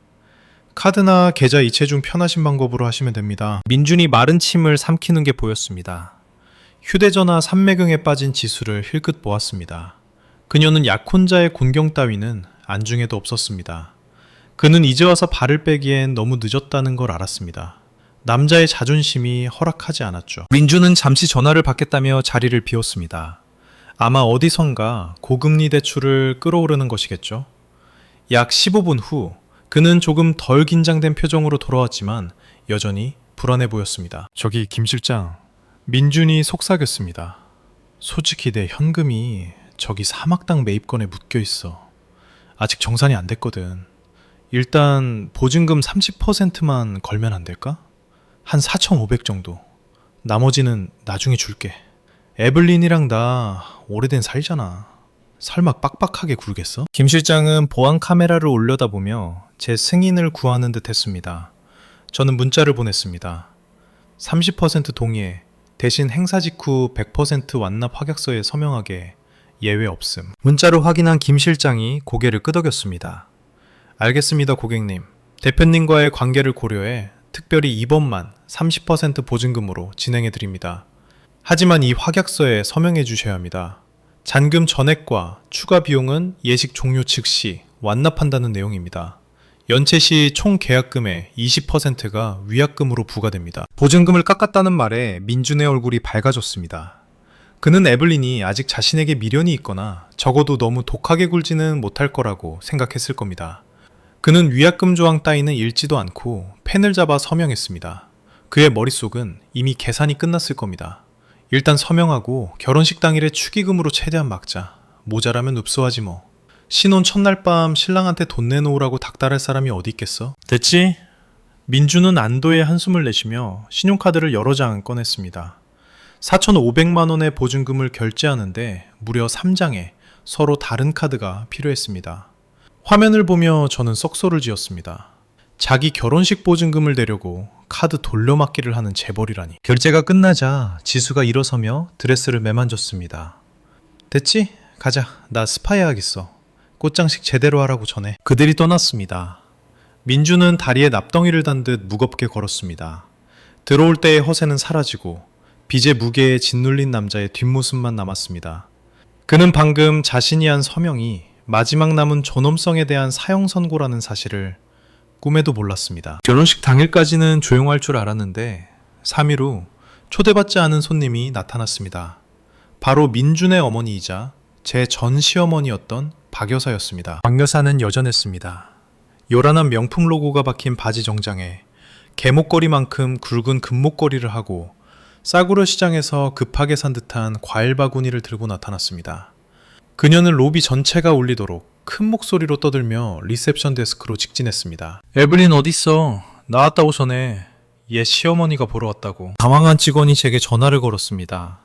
카드나 계좌 이체 중 편하신 방법으로 하시면 됩니다. 민준이 마른 침을 삼키는 게 보였습니다. 휴대전화 삼매경에 빠진 지수를 힐끗 보았습니다. 그녀는 약혼자의 곤경 따위는 안중에도 없었습니다. 그는 이제 와서 발을 빼기엔 너무 늦었다는 걸 알았습니다. 남자의 자존심이 허락하지 않았죠. 민준은 잠시 전화를 받겠다며 자리를 비웠습니다. 아마 어디선가 고금리 대출을 끌어오르는 것이겠죠. 약 15분 후 그는 조금 덜 긴장된 표정으로 돌아왔지만 여전히 불안해 보였습니다. 저기 김 실장, 민준이 속삭였습니다. 솔직히 내 현금이 저기 사막당 매입건에 묶여 있어. 아직 정산이 안 됐거든. 일단 보증금 30%만 걸면 안 될까? 한 4,500 정도. 나머지는 나중에 줄게. 에블린이랑 나 오래된 사이잖아. 설마 빡빡하게 굴겠어? 김 실장은 보안 카메라를 올려다보며 제 승인을 구하는 듯 했습니다. 저는 문자를 보냈습니다. 30% 동의해. 대신 행사 직후 100% 완납 확약서에 서명하게. 예외 없음. 문자를 확인한 김 실장이 고개를 끄덕였습니다. 알겠습니다, 고객님. 대표님과의 관계를 고려해 특별히 이번만 30% 보증금으로 진행해 드립니다. 하지만 이 확약서에 서명해 주셔야 합니다. 잔금 전액과 추가 비용은 예식 종료 즉시 완납한다는 내용입니다. 연체 시 총 계약금의 20%가 위약금으로 부과됩니다. 보증금을 깎았다는 말에 민준의 얼굴이 밝아졌습니다. 그는 에블린이 아직 자신에게 미련이 있거나 적어도 너무 독하게 굴지는 못할 거라고 생각했을 겁니다. 그는 위약금 조항 따위는 읽지도 않고 펜을 잡아 서명했습니다. 그의 머릿속은 이미 계산이 끝났을 겁니다. 일단 서명하고 결혼식 당일에 축의금으로 최대한 막자. 모자라면 읍소하지 뭐. 신혼 첫날 밤 신랑한테 돈 내놓으라고 닥달할 사람이 어디 있겠어? 됐지? 민주는 안도의 한숨을 내쉬며 신용카드를 여러 장 꺼냈습니다. 4,500만 원의 보증금을 결제하는데 무려 3장의 서로 다른 카드가 필요했습니다. 화면을 보며 저는 썩소를 지었습니다. 자기 결혼식 보증금을 내려고 카드 돌려막기를 하는 재벌이라니. 결제가 끝나자 지수가 일어서며 드레스를 매만졌습니다. 됐지? 가자. 나 스파 해야겠어. 꽃장식 제대로 하라고 전해. 그들이 떠났습니다. 민주는 다리에 납덩이를 단 듯 무겁게 걸었습니다. 들어올 때의 허세는 사라지고 빚의 무게에 짓눌린 남자의 뒷모습만 남았습니다. 그는 방금 자신이 한 서명이 마지막 남은 존엄성에 대한 사형 선고라는 사실을 꿈에도 몰랐습니다. 결혼식 당일까지는 조용할 줄 알았는데 3일 후 초대받지 않은 손님이 나타났습니다. 바로 민준의 어머니이자 제 전 시어머니였던 박 여사였습니다. 박 여사는 여전했습니다. 요란한 명품 로고가 박힌 바지 정장에 개목걸이만큼 굵은 금목걸이를 하고 싸구려 시장에서 급하게 산 듯한 과일 바구니를 들고 나타났습니다. 그녀는 로비 전체가 울리도록 큰 목소리로 떠들며 리셉션 데스크로 직진했습니다. 에블린 어딨어? 나왔다고 전해. 얘 시어머니가 보러 왔다고. 당황한 직원이 제게 전화를 걸었습니다.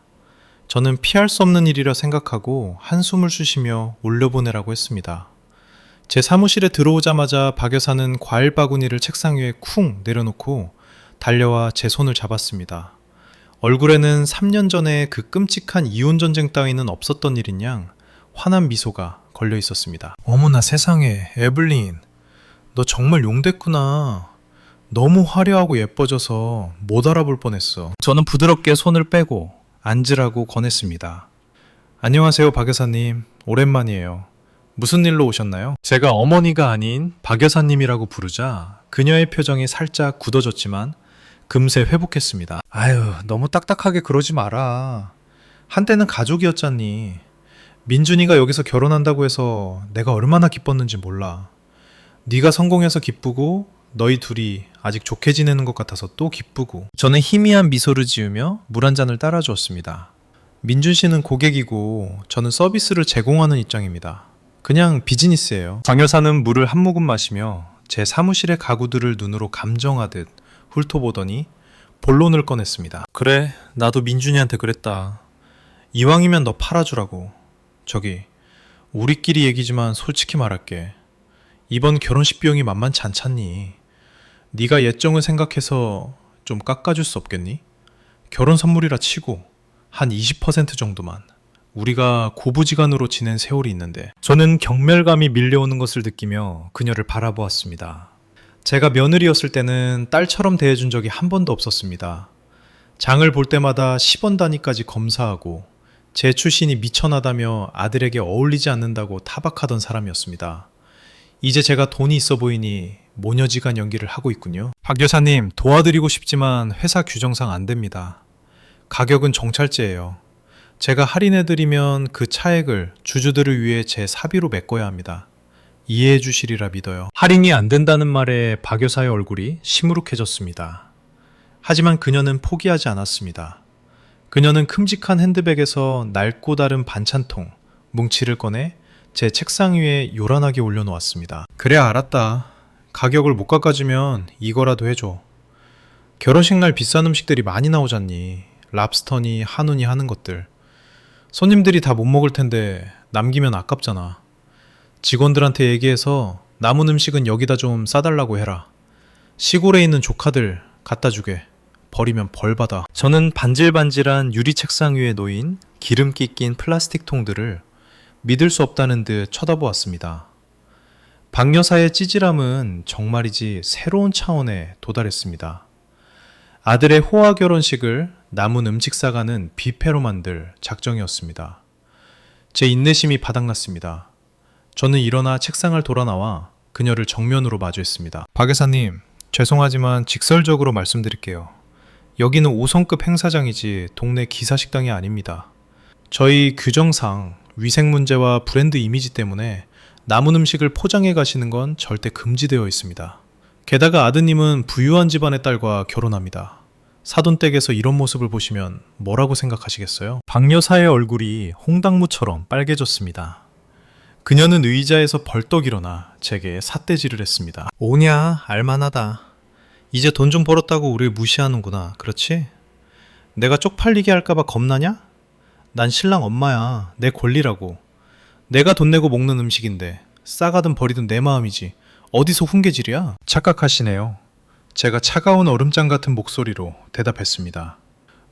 저는 피할 수 없는 일이라 생각하고 한숨을 쉬시며 올려보내라고 했습니다. 제 사무실에 들어오자마자 박 여사는 과일 바구니를 책상 위에 쿵 내려놓고 달려와 제 손을 잡았습니다. 얼굴에는 3년 전에 그 끔찍한 이혼전쟁 따위는 없었던 일인 양 환한 미소가 걸려 있었습니다. 어머나 세상에, 에블린. 너 정말 용됐구나. 너무 화려하고 예뻐져서 못 알아볼 뻔했어. 저는 부드럽게 손을 빼고 앉으라고 권했습니다. 안녕하세요, 박 여사님. 오랜만이에요. 무슨 일로 오셨나요? 제가 어머니가 아닌 박 여사님이라고 부르자 그녀의 표정이 살짝 굳어졌지만 금세 회복했습니다. 아유, 너무 딱딱하게 그러지 마라. 한때는 가족이었잖니. 민준이가 여기서 결혼한다고 해서 내가 얼마나 기뻤는지 몰라. 네가 성공해서 기쁘고 너희 둘이 아직 좋게 지내는 것 같아서 또 기쁘고. 저는 희미한 미소를 지으며 물 한 잔을 따라주었습니다. 민준 씨는 고객이고 저는 서비스를 제공하는 입장입니다. 그냥 비즈니스예요. 박 여사는 물을 한 모금 마시며 제 사무실의 가구들을 눈으로 감정하듯 훑어보더니 본론을 꺼냈습니다. 그래, 나도 민준이한테 그랬다. 이왕이면 너 팔아주라고. 저기, 우리끼리 얘기지만 솔직히 말할게. 이번 결혼식 비용이 만만치 않잖니. 네가 예정을 생각해서 좀 깎아줄 수 없겠니? 결혼 선물이라 치고 한 20% 정도만. 우리가 고부지간으로 지낸 세월이 있는데. 저는 경멸감이 밀려오는 것을 느끼며 그녀를 바라보았습니다. 제가 며느리였을 때는 딸처럼 대해준 적이 한 번도 없었습니다. 장을 볼 때마다 10원 단위까지 검사하고 제 출신이 미천하다며 아들에게 어울리지 않는다고 타박하던 사람이었습니다. 이제 제가 돈이 있어 보이니 모녀지간 연기를 하고 있군요. 박 여사님, 도와드리고 싶지만 회사 규정상 안 됩니다. 가격은 정찰제예요. 제가 할인해드리면 그 차액을 주주들을 위해 제 사비로 메꿔야 합니다. 이해해 주시리라 믿어요. 할인이 안 된다는 말에 박 여사의 얼굴이 시무룩해졌습니다. 하지만 그녀는 포기하지 않았습니다. 그녀는 큼직한 핸드백에서 낡고 다른 반찬통, 뭉치를 꺼내 제 책상 위에 요란하게 올려놓았습니다. 그래, 알았다. 가격을 못 깎아주면 이거라도 해줘. 결혼식 날 비싼 음식들이 많이 나오잖니. 랍스터니 한우니 하는 것들. 손님들이 다 못 먹을 텐데 남기면 아깝잖아. 직원들한테 얘기해서 남은 음식은 여기다 좀 싸달라고 해라. 시골에 있는 조카들 갖다 주게. 버리면 벌 받아. 저는 반질반질한 유리 책상 위에 놓인 기름기 낀 플라스틱 통들을 믿을 수 없다는 듯 쳐다보았습니다. 박 여사의 찌질함은 정말이지 새로운 차원에 도달했습니다. 아들의 호화 결혼식을 남은 음식 싸가는 뷔페로 만들 작정이었습니다. 제 인내심이 바닥났습니다. 저는 일어나 책상을 돌아 나와 그녀를 정면으로 마주했습니다. 박 여사님, 죄송하지만 직설적으로 말씀드릴게요. 여기는 5성급 행사장이지 동네 기사식당이 아닙니다. 저희 규정상 위생 문제와 브랜드 이미지 때문에 남은 음식을 포장해 가시는 건 절대 금지되어 있습니다. 게다가 아드님은 부유한 집안의 딸과 결혼합니다. 사돈댁에서 이런 모습을 보시면 뭐라고 생각하시겠어요? 박 여사의 얼굴이 홍당무처럼 빨개졌습니다. 그녀는 의자에서 벌떡 일어나 제게 삿대질을 했습니다. 오냐, 알만하다. 이제 돈 좀 벌었다고 우릴 무시하는구나. 그렇지? 내가 쪽팔리게 할까봐 겁나냐? 난 신랑 엄마야. 내 권리라고. 내가 돈 내고 먹는 음식인데 싸가든 버리든 내 마음이지. 어디서 훈계질이야? 착각하시네요. 제가 차가운 얼음장 같은 목소리로 대답했습니다.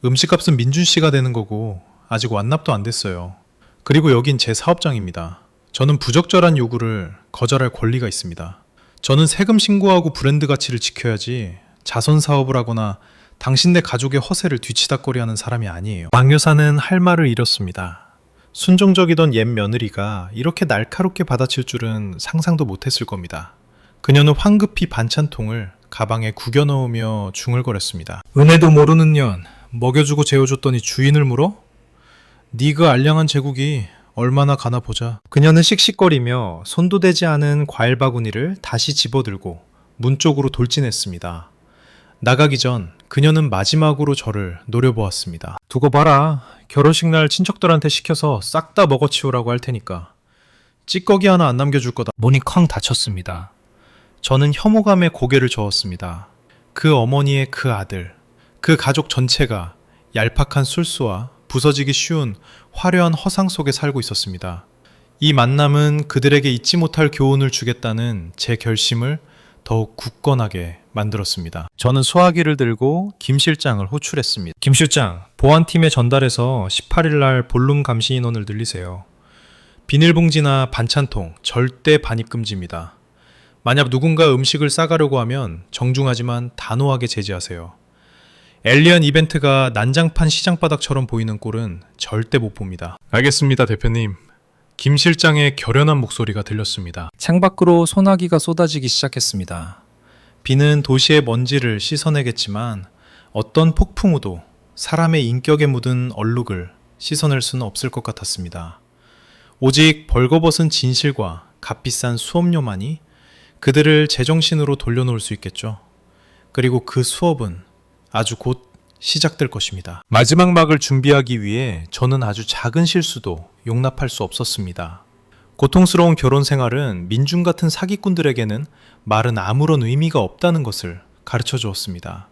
음식값은 민준 씨가 되는 거고 아직 완납도 안 됐어요. 그리고 여긴 제 사업장입니다. 저는 부적절한 요구를 거절할 권리가 있습니다. 저는 세금 신고하고 브랜드 가치를 지켜야지 자선 사업을 하거나 당신네 가족의 허세를 뒤치다꺼리하는 사람이 아니에요. 박 여사는 할 말을 잃었습니다. 순종적이던 옛 며느리가 이렇게 날카롭게 받아칠 줄은 상상도 못했을 겁니다. 그녀는 황급히 반찬통을 가방에 구겨 넣으며 중얼거렸습니다. 은혜도 모르는 년, 먹여주고 재워줬더니 주인을 물어? 네 그 알량한 제국이 얼마나 가나 보자. 그녀는 씩씩거리며 손도 대지 않은 과일 바구니를 다시 집어들고 문 쪽으로 돌진했습니다. 나가기 전 그녀는 마지막으로 저를 노려보았습니다. 두고 봐라. 결혼식 날 친척들한테 시켜서 싹 다 먹어치우라고 할 테니까. 찌꺼기 하나 안 남겨줄 거다. 문이 쾅 닫혔습니다. 저는 혐오감에 고개를 저었습니다. 그 어머니의 그 아들, 그 가족 전체가 얄팍한 술수와 부서지기 쉬운 화려한 허상 속에 살고 있었습니다. 이 만남은 그들에게 잊지 못할 교훈을 주겠다는 제 결심을 더욱 굳건하게 만들었습니다. 저는 수화기를 들고 김 실장을 호출했습니다. 김 실장, 보안팀에 전달해서 18일 날 볼룸 감시 인원을 늘리세요. 비닐봉지나 반찬통 절대 반입 금지입니다. 만약 누군가 음식을 싸가려고 하면 정중하지만 단호하게 제지하세요. 엘리언 이벤트가 난장판 시장바닥처럼 보이는 꼴은 절대 못 봅니다. 알겠습니다, 대표님. 김 실장의 결연한 목소리가 들렸습니다. 창밖으로 소나기가 쏟아지기 시작했습니다. 비는 도시의 먼지를 씻어내겠지만 어떤 폭풍우도 사람의 인격에 묻은 얼룩을 씻어낼 수는 없을 것 같았습니다. 오직 벌거벗은 진실과 값비싼 수업료만이 그들을 제정신으로 돌려놓을 수 있겠죠. 그리고 그 수업은 아주 곧 시작될 것입니다. 마지막 막을 준비하기 위해 저는 아주 작은 실수도 용납할 수 없었습니다. 고통스러운 결혼 생활은 민준 같은 사기꾼들에게는 말은 아무런 의미가 없다는 것을 가르쳐 주었습니다.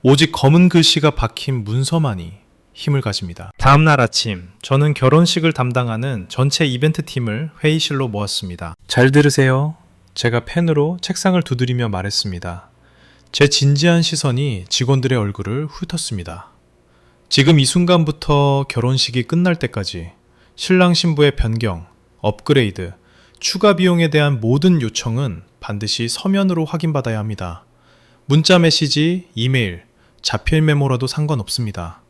오직 검은 글씨가 박힌 문서만이 힘을 가집니다. 다음 날 아침, 저는 결혼식을 담당하는 전체 이벤트 팀을 회의실로 모았습니다. 잘 들으세요. 제가 펜으로 책상을 두드리며 말했습니다. 제 진지한 시선이 직원들의 얼굴을 훑었습니다. 지금 이 순간부터 결혼식이 끝날 때까지 신랑 신부의 변경, 업그레이드, 추가 비용에 대한 모든 요청은 반드시 서면으로 확인받아야 합니다. 문자 메시지, 이메일, 자필 메모라도 상관없습니다.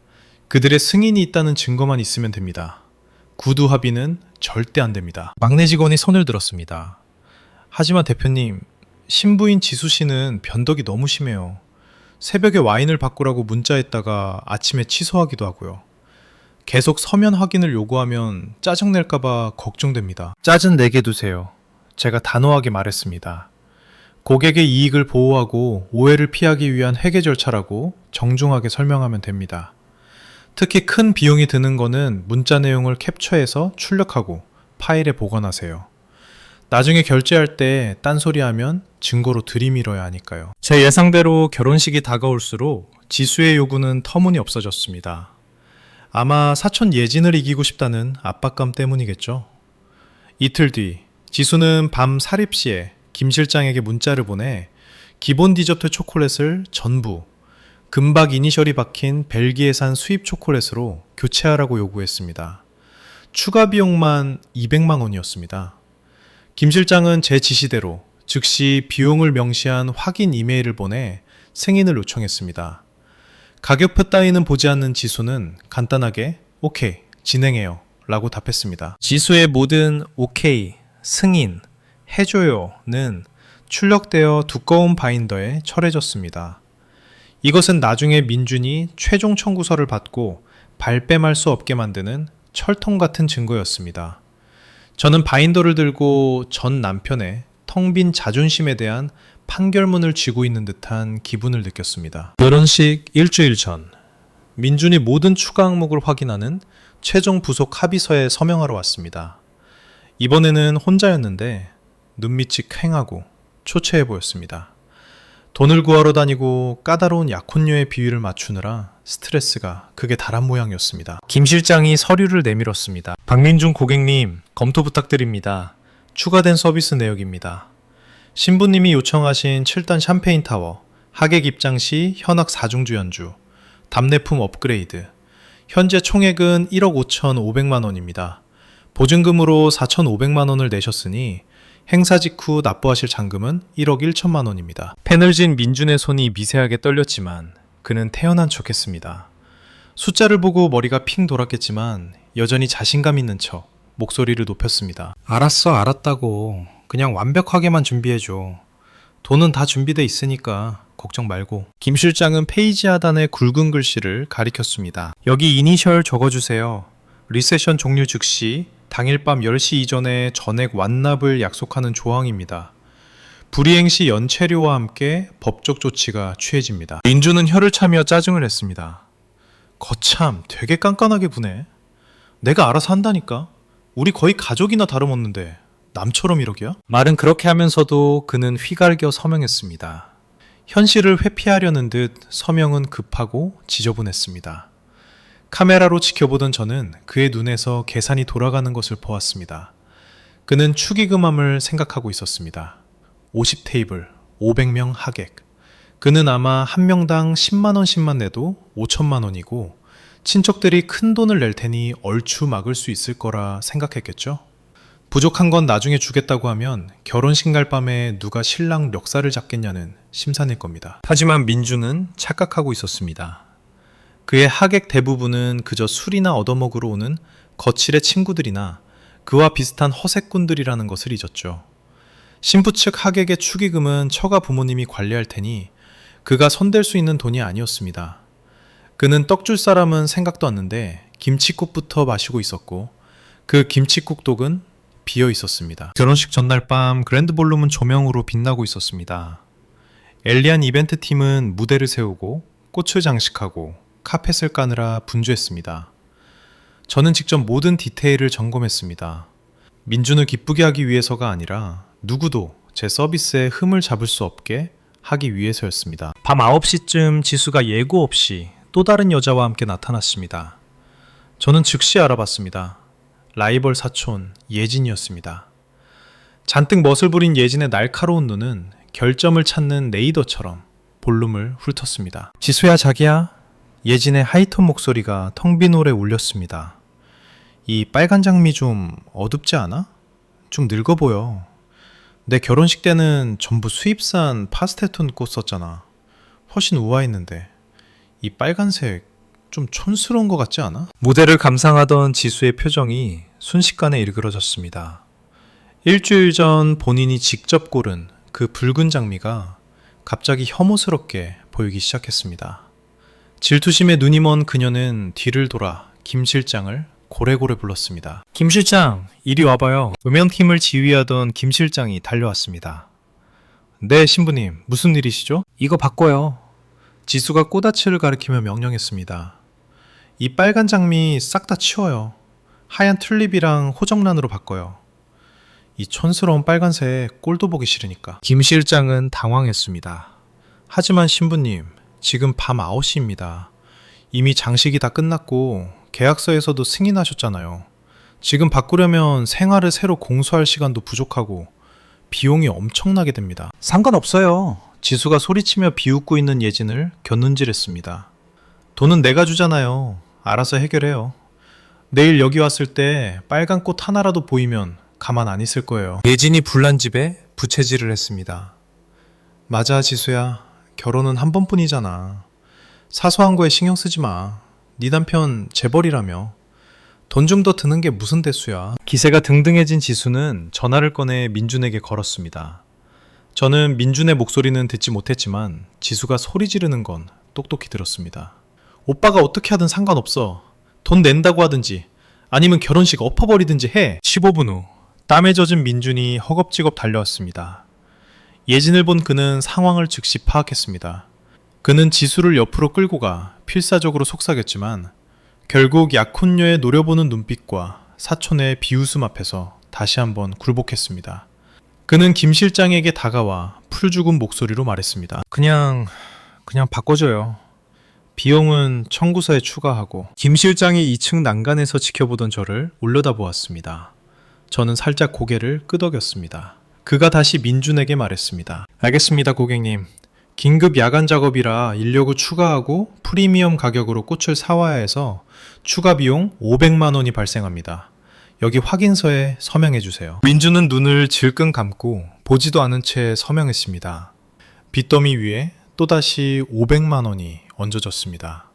그들의 승인이 있다는 증거만 있으면 됩니다. 구두 합의는 절대 안 됩니다. 막내 직원이 손을 들었습니다. 하지만 대표님, 신부인 지수 씨는 변덕이 너무 심해요. 새벽에 와인을 바꾸라고 문자했다가 아침에 취소하기도 하고요. 계속 서면 확인을 요구하면 짜증낼까봐 걱정됩니다. 짜증 내게 두세요. 제가 단호하게 말했습니다. 고객의 이익을 보호하고 오해를 피하기 위한 회계 절차라고 정중하게 설명하면 됩니다. 특히 큰 비용이 드는 거는 문자 내용을 캡처해서 출력하고 파일에 보관하세요. 나중에 결제할 때 딴소리하면 증거로 들이밀어야 하니까요. 제 예상대로 결혼식이 다가올수록 지수의 요구는 터무니없어졌습니다. 아마 사촌 예진을 이기고 싶다는 압박감 때문이겠죠. 이틀 뒤 지수는 밤 사립시에 김 실장에게 문자를 보내 기본 디저트 초콜릿을 전부 금박 이니셜이 박힌 벨기에산 수입 초콜릿으로 교체하라고 요구했습니다. 추가 비용만 200만 원이었습니다. 김 실장은 제 지시대로 즉시 비용을 명시한 확인 이메일을 보내 승인을 요청했습니다. 가격표 따위는 보지 않는 지수는 간단하게 오케이, 진행해요 라고 답했습니다. 지수의 모든 오케이, 승인, 해줘요는 출력되어 두꺼운 바인더에 철해졌습니다. 이것은 나중에 민준이 최종 청구서를 받고 발뺌할 수 없게 만드는 철통 같은 증거였습니다. 저는 바인더를 들고 전 남편의 텅 빈 자존심에 대한 판결문을 쥐고 있는 듯한 기분을 느꼈습니다. 결혼식 일주일 전, 민준이 모든 추가 항목을 확인하는 최종 부속 합의서에 서명하러 왔습니다. 이번에는 혼자였는데 눈밑이 퀭하고 초췌해 보였습니다. 돈을 구하러 다니고 까다로운 약혼녀의 비위를 맞추느라 스트레스가 극에 달한 모양이었습니다. 김 실장이 서류를 내밀었습니다. 박민준 고객님, 검토 부탁드립니다. 추가된 서비스 내역입니다. 신부님이 요청하신 7단 샴페인 타워, 하객 입장 시 현악 4중주 연주, 답례품 업그레이드, 현재 총액은 1억 5,500만 원입니다. 보증금으로 4,500만 원을 내셨으니 행사 직후 납부하실 잔금은 1억 1천만 원입니다. 펜을 쥔 민준의 손이 미세하게 떨렸지만 그는 태연한 척했습니다. 숫자를 보고 머리가 핑 돌았겠지만 여전히 자신감 있는 척 목소리를 높였습니다. 알았어, 알았다고. 그냥 완벽하게만 준비해줘. 돈은 다 준비돼 있으니까 걱정 말고. 김 실장은 페이지 하단의 굵은 글씨를 가리켰습니다. 여기 이니셜 적어주세요. 리세션 종료 즉시 당일 밤 10시 이전에 전액 완납을 약속하는 조항입니다. 불이행 시 연체료와 함께 법적 조치가 취해집니다. 민주는 혀를 차며 짜증을 했습니다. 거참 되게 깐깐하게 구네. 내가 알아서 한다니까. 우리 거의 가족이나 다름없는데 남처럼 이러기야? 말은 그렇게 하면서도 그는 휘갈겨 서명했습니다. 현실을 회피하려는 듯 서명은 급하고 지저분했습니다. 카메라로 지켜보던 저는 그의 눈에서 계산이 돌아가는 것을 보았습니다. 그는 축의금함을 생각하고 있었습니다. 50테이블, 500명 하객. 그는 아마 한 명당 10만원씩만 내도 5천만 원이고 친척들이 큰 돈을 낼 테니 얼추 막을 수 있을 거라 생각했겠죠? 부족한 건 나중에 주겠다고 하면 결혼식 날 밤에 누가 신랑 멱살을 잡겠냐는 심산일 겁니다. 하지만 민주는 착각하고 있었습니다. 그의 하객 대부분은 그저 술이나 얻어먹으러 오는 거칠의 친구들이나 그와 비슷한 허세꾼들이라는 것을 잊었죠. 신부 측 하객의 축의금은 처가 부모님이 관리할 테니 그가 손댈 수 있는 돈이 아니었습니다. 그는 떡 줄 사람은 생각도 않는데 김칫국부터 마시고 있었고 그 김칫국독은 비어 있었습니다. 결혼식 전날 밤 그랜드 볼룸은 조명으로 빛나고 있었습니다. 엘리안 이벤트 팀은 무대를 세우고 꽃을 장식하고 카펫을 까느라 분주했습니다. 저는 직접 모든 디테일을 점검했습니다. 민준을 기쁘게 하기 위해서가 아니라 누구도 제 서비스에 흠을 잡을 수 없게 하기 위해서였습니다. 밤 9시쯤 지수가 예고 없이 또 다른 여자와 함께 나타났습니다. 저는 즉시 알아봤습니다. 라이벌 사촌 예진이었습니다. 잔뜩 멋을 부린 예진의 날카로운 눈은 결점을 찾는 레이더처럼 볼륨을 훑었습니다. 지수야, 자기야. 예진의 하이톤 목소리가 텅 빈 홀에 울렸습니다. 이 빨간 장미 좀 어둡지 않아? 좀 늙어 보여. 내 결혼식 때는 전부 수입산 파스텔톤 꽃 썼잖아. 훨씬 우아했는데 이 빨간색 좀 촌스러운 것 같지 않아? 무대를 감상하던 지수의 표정이 순식간에 일그러졌습니다. 일주일 전 본인이 직접 고른 그 붉은 장미가 갑자기 혐오스럽게 보이기 시작했습니다. 질투심에 눈이 먼 그녀는 뒤를 돌아 김 실장을 고래고래 불렀습니다. 김 실장, 이리 와봐요. 음향팀을 지휘하던 김 실장이 달려왔습니다. 네, 신부님, 무슨 일이시죠? 이거 바꿔요. 지수가 꼬다치를 가리키며 명령했습니다. 이 빨간 장미 싹 다 치워요. 하얀 튤립이랑 호정란으로 바꿔요. 이 촌스러운 빨간색 꼴도 보기 싫으니까. 김 실장은 당황했습니다. 하지만 신부님, 지금 밤 9시입니다. 이미 장식이 다 끝났고 계약서에서도 승인하셨잖아요. 지금 바꾸려면 생활을 새로 공수할 시간도 부족하고 비용이 엄청나게 됩니다. 상관없어요. 지수가 소리치며 비웃고 있는 예진을 곁눈질했습니다. 돈은 내가 주잖아요. 알아서 해결해요. 내일 여기 왔을 때 빨간 꽃 하나라도 보이면 가만 안 있을 거예요. 예진이 불난 집에 부채질을 했습니다. 맞아, 지수야. 결혼은 한 번뿐이잖아. 사소한 거에 신경 쓰지 마. 네 남편 재벌이라며. 돈 좀 더 드는 게 무슨 대수야. 기세가 등등해진 지수는 전화를 꺼내 민준에게 걸었습니다. 저는 민준의 목소리는 듣지 못했지만 지수가 소리 지르는 건 똑똑히 들었습니다. 오빠가 어떻게 하든 상관없어. 돈 낸다고 하든지 아니면 결혼식 엎어버리든지 해. 15분 후 땀에 젖은 민준이 허겁지겁 달려왔습니다. 예진을 본 그는 상황을 즉시 파악했습니다. 그는 지수를 옆으로 끌고 가 필사적으로 속삭였지만 결국 약혼녀의 노려보는 눈빛과 사촌의 비웃음 앞에서 다시 한번 굴복했습니다. 그는 김 실장에게 다가와 풀죽은 목소리로 말했습니다. 그냥 바꿔줘요. 비용은 청구서에 추가하고. 김 실장이 2층 난간에서 지켜보던 저를 올려다보았습니다. 저는 살짝 고개를 끄덕였습니다. 그가 다시 민준에게 말했습니다. 알겠습니다, 고객님. 긴급 야간 작업이라 인력을 추가하고 프리미엄 가격으로 꽃을 사와야 해서 추가 비용 500만 원이 발생합니다. 여기 확인서에 서명해 주세요. 민준은 눈을 질끈 감고 보지도 않은 채 서명했습니다. 빚더미 위에 또다시 500만 원이 얹어졌습니다.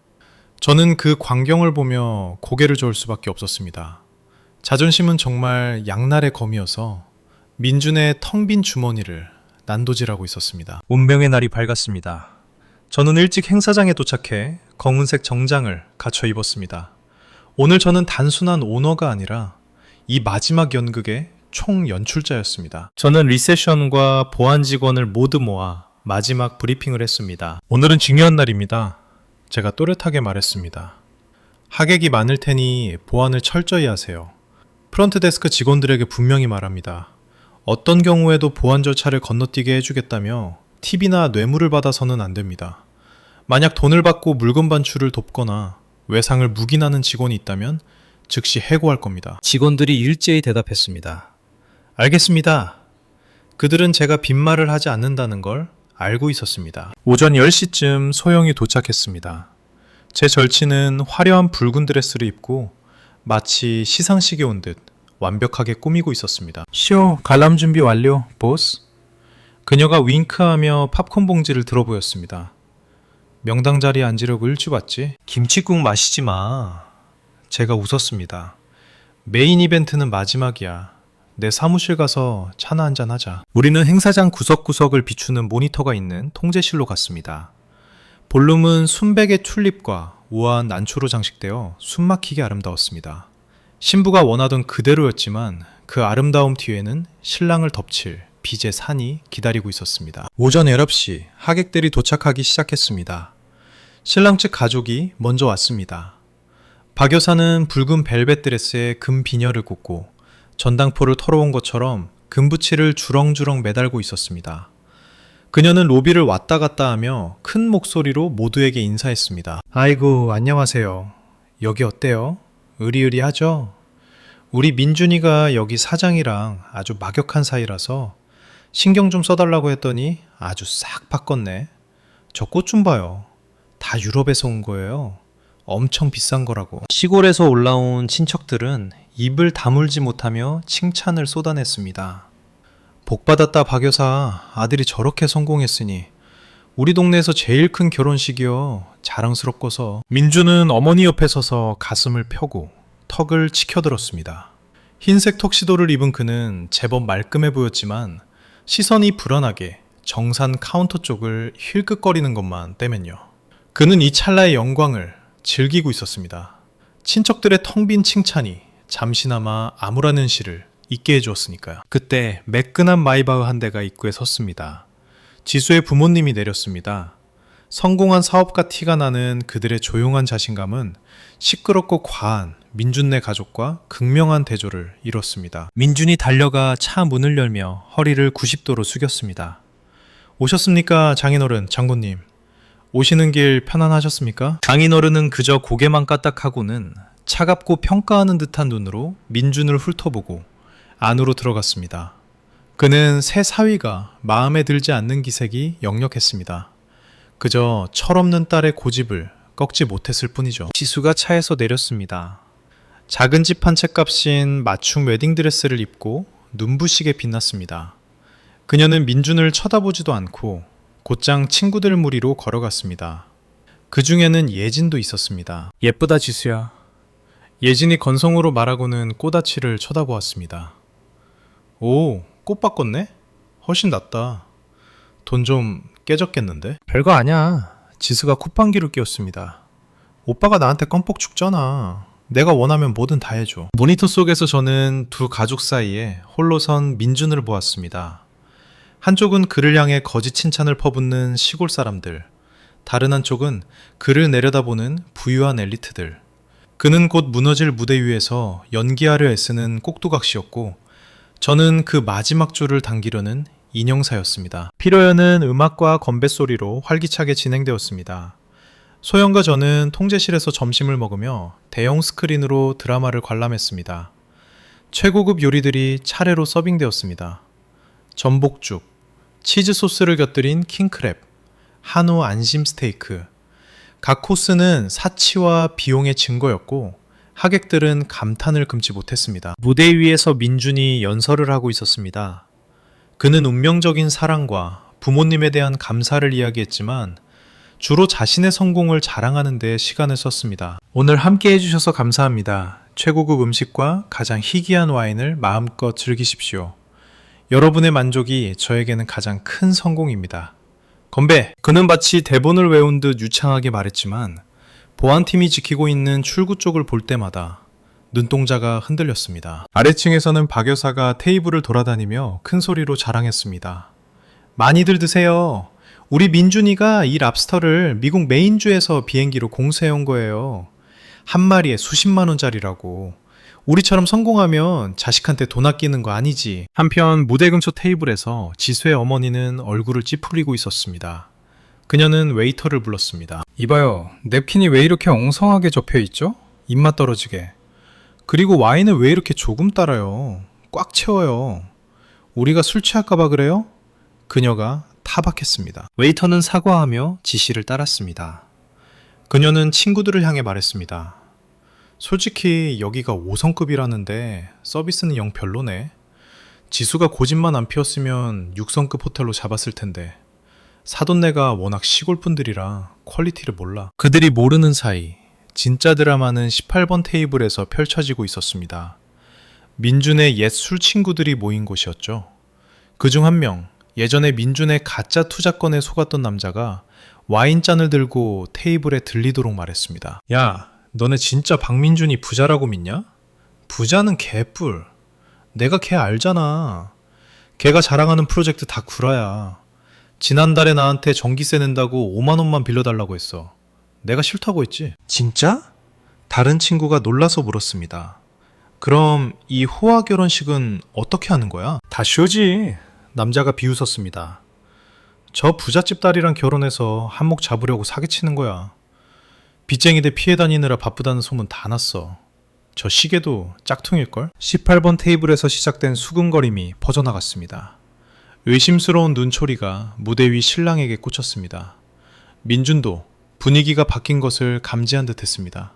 저는 그 광경을 보며 고개를 저을 수밖에 없었습니다. 자존심은 정말 양날의 검이어서 민준의 텅 빈 주머니를 난도질하고 있었습니다. 운명의 날이 밝았습니다. 저는 일찍 행사장에 도착해 검은색 정장을 갖춰 입었습니다. 오늘 저는 단순한 오너가 아니라 이 마지막 연극의 총 연출자였습니다. 저는 리셉션과 보안 직원을 모두 모아 마지막 브리핑을 했습니다. 오늘은 중요한 날입니다. 제가 또렷하게 말했습니다. 하객이 많을 테니 보안을 철저히 하세요. 프런트 데스크 직원들에게 분명히 말합니다. 어떤 경우에도 보안 절차를 건너뛰게 해주겠다며 팁이나 뇌물을 받아서는 안 됩니다. 만약 돈을 받고 물건 반출을 돕거나 외상을 묵인하는 직원이 있다면 즉시 해고할 겁니다. 직원들이 일제히 대답했습니다. 알겠습니다. 그들은 제가 빈말을 하지 않는다는 걸 알고 있었습니다. 오전 10시쯤 소영이 도착했습니다. 제 절친은 화려한 붉은 드레스를 입고 마치 시상식에 온 듯 완벽하게 꾸미고 있었습니다. 쇼 관람 준비 완료, 보스. 그녀가 윙크하며 팝콘 봉지를 들어 보였습니다. 명당 자리에 앉으려고 일주봤지? 김치국 마시지 마. 제가 웃었습니다. 메인 이벤트는 마지막이야. 내 사무실 가서 차나 한잔 하자. 우리는 행사장 구석구석을 비추는 모니터가 있는 통제실로 갔습니다. 볼룸은 순백의 튤립과 우아한 난초로 장식되어 숨막히게 아름다웠습니다. 신부가 원하던 그대로였지만 그 아름다움 뒤에는 신랑을 덮칠 빛의 산이 기다리고 있었습니다. 오전 11시 하객들이 도착하기 시작했습니다. 신랑 측 가족이 먼저 왔습니다. 박 여사는 붉은 벨벳 드레스에 금 비녀를 꽂고 전당포를 털어온 것처럼 금붙이를 주렁주렁 매달고 있었습니다. 그녀는 로비를 왔다 갔다 하며 큰 목소리로 모두에게 인사했습니다. 아이고, 안녕하세요. 여기 어때요? 으리으리하죠? 우리 민준이가 여기 사장이랑 아주 막역한 사이라서 신경 좀 써달라고 했더니 아주 싹 바꿨네. 저 꽃 좀 봐요. 다 유럽에서 온 거예요. 엄청 비싼 거라고. 시골에서 올라온 친척들은 입을 다물지 못하며 칭찬을 쏟아냈습니다. 복받았다 박 여사, 아들이 저렇게 성공했으니 우리 동네에서 제일 큰 결혼식이요. 자랑스럽고서. 민주는 어머니 옆에 서서 가슴을 펴고 턱을 치켜들었습니다. 흰색 턱시도를 입은 그는 제법 말끔해 보였지만 시선이 불안하게 정산 카운터 쪽을 힐끗거리는 것만 떼면요. 그는 이 찰나의 영광을 즐기고 있었습니다. 친척들의 텅 빈 칭찬이 잠시나마 암울한 현실을 잊게 해주었으니까요. 그때 매끈한 마이바흐 한 대가 입구에 섰습니다. 지수의 부모님이 내렸습니다. 성공한 사업가 티가 나는 그들의 조용한 자신감은 시끄럽고 과한 민준네 가족과 극명한 대조를 이뤘습니다. 민준이 달려가 차 문을 열며 허리를 90도로 숙였습니다. 오셨습니까, 장인어른, 장군님. 오시는 길 편안하셨습니까? 장인어른은 그저 고개만 까딱하고는 차갑고 평가하는 듯한 눈으로 민준을 훑어보고 안으로 들어갔습니다. 그는 새 사위가 마음에 들지 않는 기색이 역력했습니다. 그저 철없는 딸의 고집을 꺾지 못했을 뿐이죠. 지수가 차에서 내렸습니다. 작은 집 한 채 값인 맞춤 웨딩드레스를 입고 눈부시게 빛났습니다. 그녀는 민준을 쳐다보지도 않고 곧장 친구들 무리로 걸어갔습니다. 그 중에는 예진도 있었습니다. 예쁘다 지수야. 예진이 건성으로 말하고는 꼬다치를 쳐다보았습니다. 오, 꽃 바꿨네? 훨씬 낫다. 돈 좀 깨졌겠는데? 별거 아냐. 지수가 콧방귀를 뀌었습니다. 오빠가 나한테 껌뻑 죽잖아. 내가 원하면 뭐든 다 해줘. 모니터 속에서 저는 두 가족 사이에 홀로 선 민준을 보았습니다. 한쪽은 그를 향해 거짓 칭찬을 퍼붓는 시골 사람들, 다른 한쪽은 그를 내려다보는 부유한 엘리트들. 그는 곧 무너질 무대 위에서 연기하려 애쓰는 꼭두각시였고, 저는 그 마지막 줄을 당기려는 인형사였습니다. 피로연은 음악과 건배 소리로 활기차게 진행되었습니다. 소영과 저는 통제실에서 점심을 먹으며 대형 스크린으로 드라마를 관람했습니다. 최고급 요리들이 차례로 서빙되었습니다. 전복죽, 치즈 소스를 곁들인 킹크랩, 한우 안심 스테이크. 각 코스는 사치와 비용의 증거였고 하객들은 감탄을 금치 못했습니다. 무대 위에서 민준이 연설을 하고 있었습니다. 그는 운명적인 사랑과 부모님에 대한 감사를 이야기했지만 주로 자신의 성공을 자랑하는 데 시간을 썼습니다. 오늘 함께 해주셔서 감사합니다. 최고급 음식과 가장 희귀한 와인을 마음껏 즐기십시오. 여러분의 만족이 저에게는 가장 큰 성공입니다. 건배! 그는 마치 대본을 외운 듯 유창하게 말했지만 보안팀이 지키고 있는 출구 쪽을 볼 때마다 눈동자가 흔들렸습니다. 아래층에서는 박 여사가 테이블을 돌아다니며 큰 소리로 자랑했습니다. 많이들 드세요. 우리 민준이가 이 랍스터를 미국 메인주에서 비행기로 공수해온 거예요. 한 마리에 수십만 원짜리라고. 우리처럼 성공하면 자식한테 돈 아끼는 거 아니지. 한편 무대 근처 테이블에서 지수의 어머니는 얼굴을 찌푸리고 있었습니다. 그녀는 웨이터를 불렀습니다. 이봐요. 냅킨이 왜 이렇게 엉성하게 접혀있죠? 입맛 떨어지게. 그리고 와인을 왜 이렇게 조금 따라요? 꽉 채워요. 우리가 술 취할까봐 그래요? 그녀가 타박했습니다. 웨이터는 사과하며 지시를 따랐습니다. 그녀는 친구들을 향해 말했습니다. 솔직히 여기가 5성급이라는데 서비스는 영 별로네. 지수가 고집만 안 피웠으면 6성급 호텔로 잡았을 텐데 사돈네가 워낙 시골분들이라 퀄리티를 몰라. 그들이 모르는 사이 진짜 드라마는 18번 테이블에서 펼쳐지고 있었습니다. 민준의 옛 술 친구들이 모인 곳이었죠. 그중 한 명, 예전에 민준의 가짜 투자건에 속았던 남자가 와인잔을 들고 테이블에 들리도록 말했습니다. 야, 너네 진짜 박민준이 부자라고 믿냐? 부자는 개뿔. 내가 걔 알잖아. 걔가 자랑하는 프로젝트 다 구라야. 지난달에 나한테 전기세 낸다고 5만 원만 빌려달라고 했어. 내가 싫다고 했지. 진짜? 다른 친구가 놀라서 물었습니다. 그럼 이 호화 결혼식은 어떻게 하는 거야? 다 쇼지. 남자가 비웃었습니다. 저 부잣집 딸이랑 결혼해서 한몫 잡으려고 사기치는 거야. 빚쟁이들 피해 다니느라 바쁘다는 소문 다 났어. 저 시계도 짝퉁일걸? 18번 테이블에서 시작된 수근거림이 퍼져나갔습니다. 의심스러운 눈초리가 무대 위 신랑에게 꽂혔습니다. 민준도 분위기가 바뀐 것을 감지한 듯 했습니다.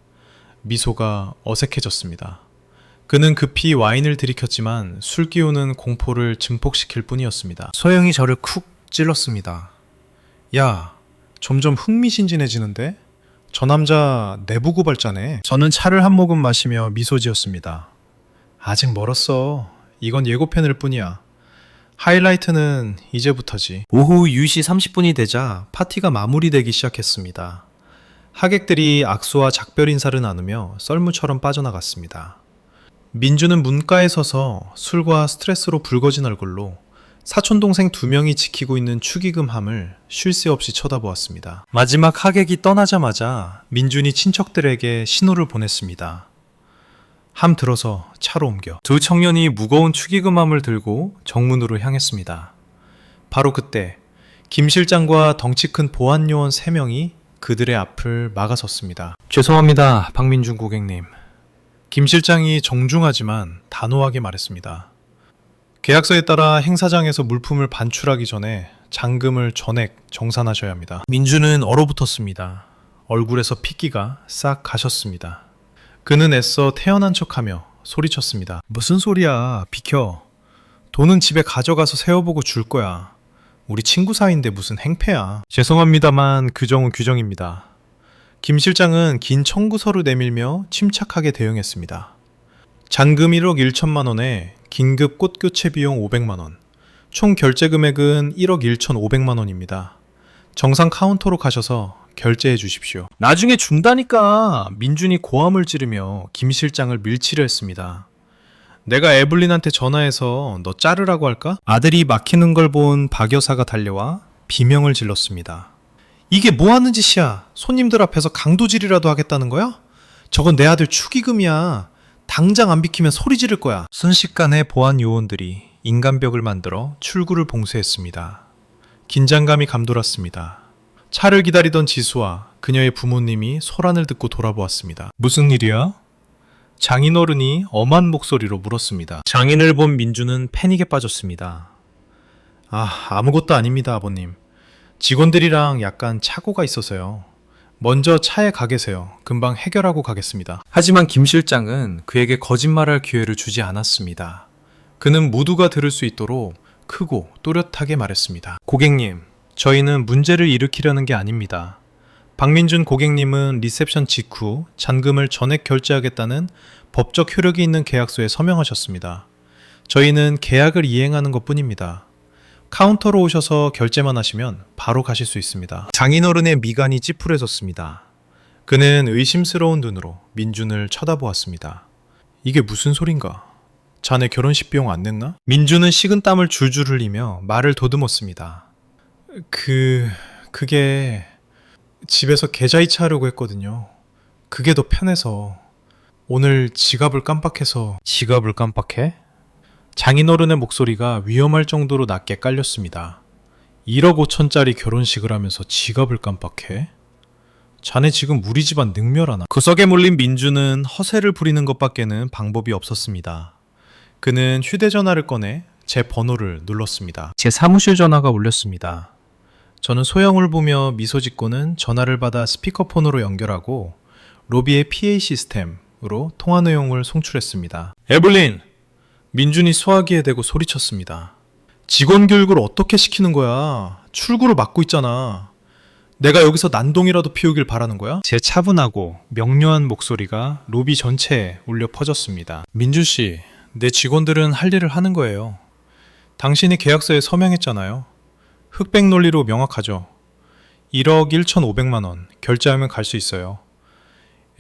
미소가 어색해졌습니다. 그는 급히 와인을 들이켰지만 술 기운은 공포를 증폭시킬 뿐이었습니다. 소영이 저를 쿡 찔렀습니다. 야, 점점 흥미진진해지는데? 저 남자 내부 고발자네. 저는 차를 한 모금 마시며 미소 지었습니다. 아직 멀었어. 이건 예고편일 뿐이야. 하이라이트는 이제부터지. 오후 2시 30분이 되자 파티가 마무리되기 시작했습니다. 하객들이 악수와 작별 인사를 나누며 썰무처럼 빠져나갔습니다. 민주는 문가에 서서 술과 스트레스로 붉어진 얼굴로 사촌동생 2명이 지키고 있는 축의금함을 쉴 새 없이 쳐다보았습니다. 마지막 하객이 떠나자마자 민준이 친척들에게 신호를 보냈습니다. 함 들어서 차로 옮겨. 두 청년이 무거운 축의금함을 들고 정문으로 향했습니다. 바로 그때 김 실장과 덩치 큰 보안요원 3명이 그들의 앞을 막아섰습니다. 죄송합니다, 박민준 고객님. 김 실장이 정중하지만 단호하게 말했습니다. 계약서에 따라 행사장에서 물품을 반출하기 전에 잔금을 전액 정산하셔야 합니다. 민준은 얼어붙었습니다. 얼굴에서 핏기가 싹 가셨습니다. 그는 애써 태연한 척하며 소리쳤습니다. 무슨 소리야, 비켜. 돈은 집에 가져가서 세어보고 줄 거야. 우리 친구 사이인데 무슨 행패야. 죄송합니다만 규정은 규정입니다. 김 실장은 긴 청구서를 내밀며 침착하게 대응했습니다. 잔금 1억 1천만 원에 긴급 꽃교체 비용 500만 원, 총 결제 금액은 1억 1,500만 원입니다. 정상 카운터로 가셔서 결제해 주십시오. 나중에 준다니까. 민준이 고함을 지르며 김 실장을 밀치려 했습니다. 내가 에블린한테 전화해서 너 자르라고 할까? 아들이 막히는 걸 본 박 여사가 달려와 비명을 질렀습니다. 이게 뭐 하는 짓이야? 손님들 앞에서 강도질이라도 하겠다는 거야? 저건 내 아들 축의금이야. 당장 안 비키면 소리 지를 거야. 순식간에 보안 요원들이 인간벽을 만들어 출구를 봉쇄했습니다. 긴장감이 감돌았습니다. 차를 기다리던 지수와 그녀의 부모님이 소란을 듣고 돌아보았습니다. 무슨 일이야? 장인어른이 엄한 목소리로 물었습니다. 장인을 본 민주는 패닉에 빠졌습니다. 아무것도 아닙니다, 아버님. 직원들이랑 약간 착오가 있어서요. 먼저 차에 가 계세요. 금방 해결하고 가겠습니다. 하지만 김 실장은 그에게 거짓말할 기회를 주지 않았습니다. 그는 모두가 들을 수 있도록 크고 또렷하게 말했습니다. 고객님, 저희는 문제를 일으키려는 게 아닙니다. 박민준 고객님은 리셉션 직후 잔금을 전액 결제하겠다는 법적 효력이 있는 계약서에 서명하셨습니다. 저희는 계약을 이행하는 것뿐입니다. 카운터로 오셔서 결제만 하시면 바로 가실 수 있습니다. 장인어른의 미간이 찌푸려졌습니다. 그는 의심스러운 눈으로 민준을 쳐다보았습니다. 이게 무슨 소린가? 자네 결혼식 비용 안 냈나? 민준은 식은땀을 줄줄 흘리며 말을 더듬었습니다. 그게 집에서 계좌이체 하려고 했거든요. 그게 더 편해서. 오늘 지갑을 깜빡해서. 지갑을 깜빡해? 장인어른의 목소리가 위험할 정도로 낮게 깔렸습니다. 1억 5천짜리 결혼식을 하면서 지갑을 깜빡해? 자네 지금 우리 집안 능멸하나? 구석에 몰린 민주는 허세를 부리는 것밖에는 방법이 없었습니다. 그는 휴대전화를 꺼내 제 번호를 눌렀습니다. 제 사무실 전화가 울렸습니다. 저는 소형을 보며 미소 짓고는 전화를 받아 스피커폰으로 연결하고 로비의 PA 시스템으로 통화 내용을 송출했습니다. 에블린! 민준이 소화기에 대고 소리쳤습니다. 직원 교육을 어떻게 시키는 거야? 출구를 막고 있잖아. 내가 여기서 난동이라도 피우길 바라는 거야? 제 차분하고 명료한 목소리가 로비 전체에 울려 퍼졌습니다. 민준씨, 내 직원들은 할 일을 하는 거예요. 당신이 계약서에 서명했잖아요. 흑백 논리로 명확하죠. 1억 1,500만 원 결제하면 갈 수 있어요.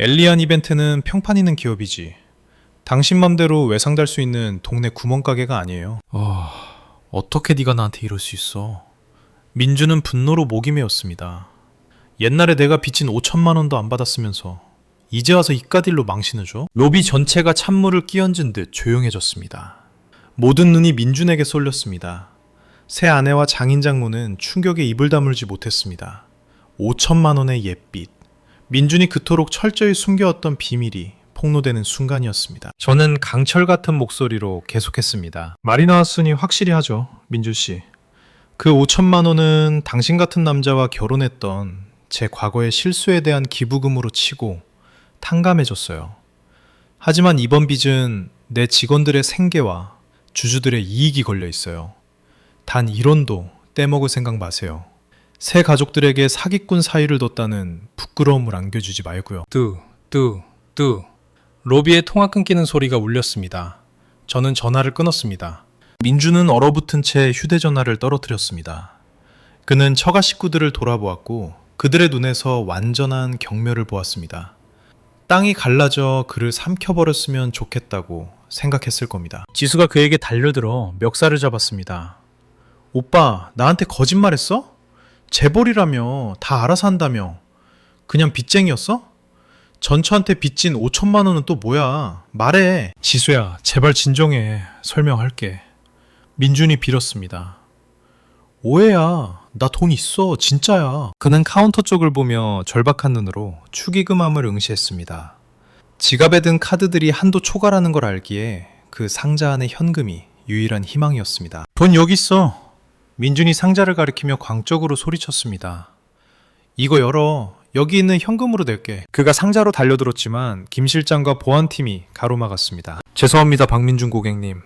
엘리안 이벤트는 평판 있는 기업이지. 당신 맘대로 외상달 수 있는 동네 구멍가게가 아니에요. 어떻게 네가 나한테 이럴 수 있어? 민주는 분노로 목이 메었습니다. 옛날에 내가 빚진 5천만 원도 안 받았으면서 이제 와서 이까딜로 망신을 줘? 로비 전체가 찬물을 끼얹은 듯 조용해졌습니다. 모든 눈이 민준에게 쏠렸습니다. 새 아내와 장인 장모는 충격에 입을 다물지 못했습니다. 5천만 원의 옛빚. 민준이 그토록 철저히 숨겨왔던 비밀이 폭로되는 순간이었습니다. 저는 강철 같은 목소리로 계속했습니다. 말이 나왔으니 확실히 하죠, 민준씨. 그 5천만 원은 당신 같은 남자와 결혼했던 제 과거의 실수에 대한 기부금으로 치고 탕감해줬어요. 하지만 이번 빚은 내 직원들의 생계와 주주들의 이익이 걸려 있어요. 단 1원도 떼먹을 생각 마세요. 새 가족들에게 사기꾼 사이를 뒀다는 부끄러움을 안겨주지 말고요. 로비에 통화 끊기는 소리가 울렸습니다. 저는 전화를 끊었습니다. 민주는 얼어붙은 채 휴대전화를 떨어뜨렸습니다. 그는 처가 식구들을 돌아보았고 그들의 눈에서 완전한 경멸을 보았습니다. 땅이 갈라져 그를 삼켜버렸으면 좋겠다고 생각했을 겁니다. 지수가 그에게 달려들어 멱살을 잡았습니다. 오빠, 나한테 거짓말했어? 재벌이라며, 다 알아서 한다며. 그냥 빚쟁이였어? 전처한테 빚진 5천만 원은 또 뭐야? 말해. 지수야, 제발 진정해. 설명할게. 민준이 빌었습니다. 오해야. 나 돈 있어. 진짜야. 그는 카운터 쪽을 보며 절박한 눈으로 축의금함을 응시했습니다. 지갑에 든 카드들이 한도 초과라는 걸 알기에 그 상자 안의 현금이 유일한 희망이었습니다. 돈 여기 있어. 민준이 상자를 가리키며 광적으로 소리쳤습니다. 이거 열어. 여기 있는 현금으로 낼게. 그가 상자로 달려들었지만 김 실장과 보안팀이 가로막았습니다. 죄송합니다, 박민준 고객님.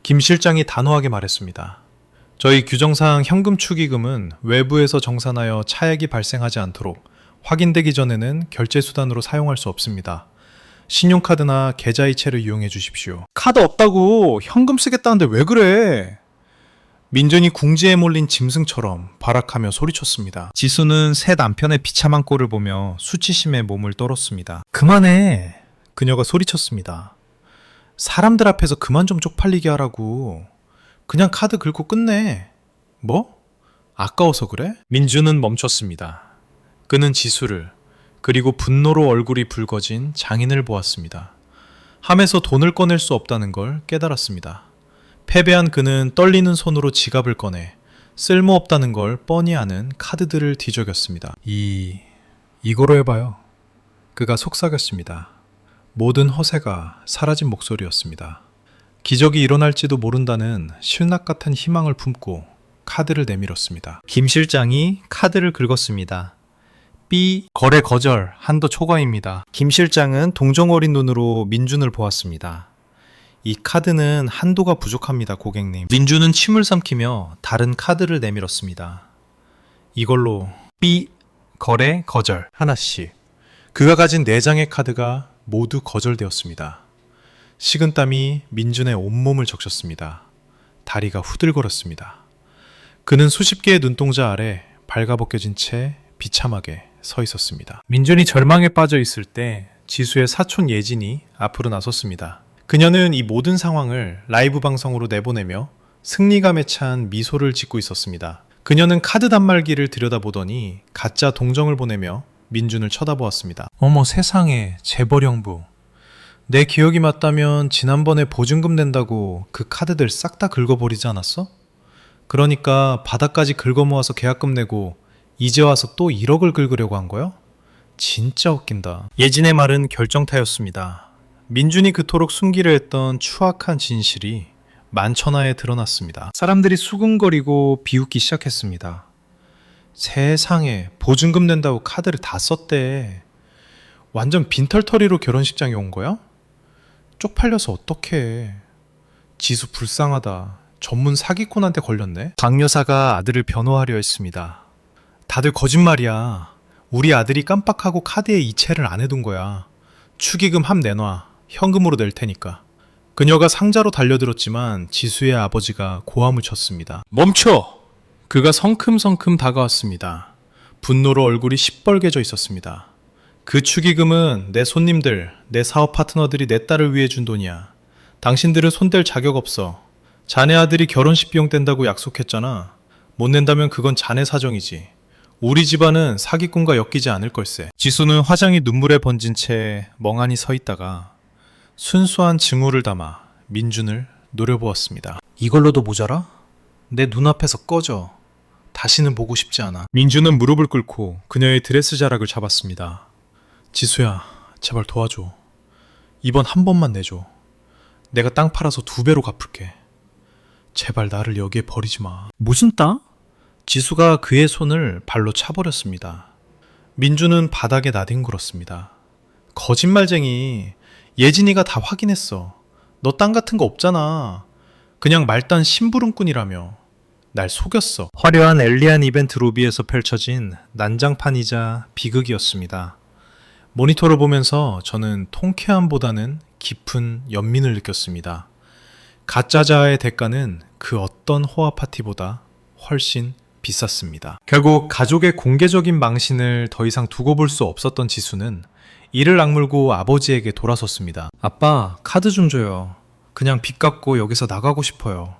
김 실장이 단호하게 말했습니다. 저희 규정상 현금 축의금은 외부에서 정산하여 차액이 발생하지 않도록 확인되기 전에는 결제 수단으로 사용할 수 없습니다. 신용카드나 계좌이체를 이용해 주십시오. 카드 없다고. 현금 쓰겠다는데 왜 그래? 민준이 궁지에 몰린 짐승처럼 발악하며 소리쳤습니다. 지수는 새 남편의 비참한 꼴을 보며 수치심에 몸을 떨었습니다. 그만해. 그녀가 소리쳤습니다. 사람들 앞에서 그만 좀 쪽팔리게 하라고. 그냥 카드 긁고 끝내. 뭐? 아까워서 그래? 민주는 멈췄습니다. 그는 지수를, 그리고 분노로 얼굴이 붉어진 장인을 보았습니다. 함에서 돈을 꺼낼 수 없다는 걸 깨달았습니다. 패배한 그는 떨리는 손으로 지갑을 꺼내 쓸모없다는 걸 뻔히 아는 카드들을 뒤적였습니다. 이거로 해봐요. 그가 속삭였습니다. 모든 허세가 사라진 목소리였습니다. 기적이 일어날지도 모른다는 실낱 같은 희망을 품고 카드를 내밀었습니다. 김 실장이 카드를 긁었습니다. B 거래 거절 한도 초과입니다. 김 실장은 동정 어린 눈으로 민준을 보았습니다. 이 카드는 한도가 부족합니다, 고객님. 민준은 침을 삼키며 다른 카드를 내밀었습니다. 이걸로 B 거래 거절 하나씩. 그가 가진 4장의 카드가 모두 거절되었습니다. 식은땀이 민준의 온몸을 적셨습니다. 다리가 후들거렸습니다. 그는 수십 개의 눈동자 아래 발가벗겨진 채 비참하게 서 있었습니다. 민준이 절망에 빠져 있을 때 지수의 사촌 예진이 앞으로 나섰습니다. 그녀는 이 모든 상황을 라이브 방송으로 내보내며 승리감에 찬 미소를 짓고 있었습니다. 그녀는 카드 단말기를 들여다보더니 가짜 동정을 보내며 민준을 쳐다보았습니다. 어머 세상에, 재벌형부. 내 기억이 맞다면 지난번에 보증금 낸다고 그 카드들 싹 다 긁어버리지 않았어? 그러니까 바닥까지 긁어 모아서 계약금 내고 이제 와서 또 1억을 긁으려고 한 거야? 진짜 웃긴다. 예진의 말은 결정타였습니다. 민준이 그토록 숨기려 했던 추악한 진실이 만천하에 드러났습니다. 사람들이 수군거리고 비웃기 시작했습니다. 세상에, 보증금 낸다고 카드를 다 썼대. 완전 빈털터리로 결혼식장에 온 거야? 쪽팔려서 어떡해. 지수 불쌍하다. 전문 사기꾼한테 걸렸네. 강 여사가 아들을 변호하려 했습니다. 다들 거짓말이야. 우리 아들이 깜빡하고 카드에 이체를 안 해둔 거야. 축의금 합 내놔. 현금으로 낼 테니까. 그녀가 상자로 달려들었지만 지수의 아버지가 고함을 쳤습니다. 멈춰! 그가 성큼성큼 다가왔습니다. 분노로 얼굴이 시뻘개져 있었습니다. 그 축의금은 내 손님들, 내 사업 파트너들이 내 딸을 위해 준 돈이야. 당신들은 손댈 자격 없어. 자네 아들이 결혼식 비용 뗀다고 약속했잖아. 못 낸다면 그건 자네 사정이지. 우리 집안은 사기꾼과 엮이지 않을 걸세. 지수는 화장이 눈물에 번진 채 멍하니 서 있다가 순수한 증오를 담아 민준을 노려보았습니다. 이걸로도 모자라? 내 눈앞에서 꺼져. 다시는 보고 싶지 않아. 민준은 무릎을 꿇고 그녀의 드레스 자락을 잡았습니다. 지수야, 제발 도와줘. 이번 한 번만 내줘. 내가 땅 팔아서 2배로 갚을게. 제발 나를 여기에 버리지 마. 무슨 땅? 지수가 그의 손을 발로 차버렸습니다. 민준은 바닥에 나뒹굴었습니다. 거짓말쟁이. 예진이가 다 확인했어. 너 땅 같은 거 없잖아. 그냥 말단 심부름꾼이라며. 날 속였어. 화려한 엘리안 이벤트 로비에서 펼쳐진 난장판이자 비극이었습니다. 모니터를 보면서 저는 통쾌함보다는 깊은 연민을 느꼈습니다. 가짜자아의 대가는 그 어떤 호화 파티보다 훨씬 비쌌습니다. 결국 가족의 공개적인 망신을 더 이상 두고 볼 수 없었던 지수는 이를 악물고 아버지에게 돌아섰습니다. 아빠, 카드 좀 줘요. 그냥 빚 갚고 여기서 나가고 싶어요.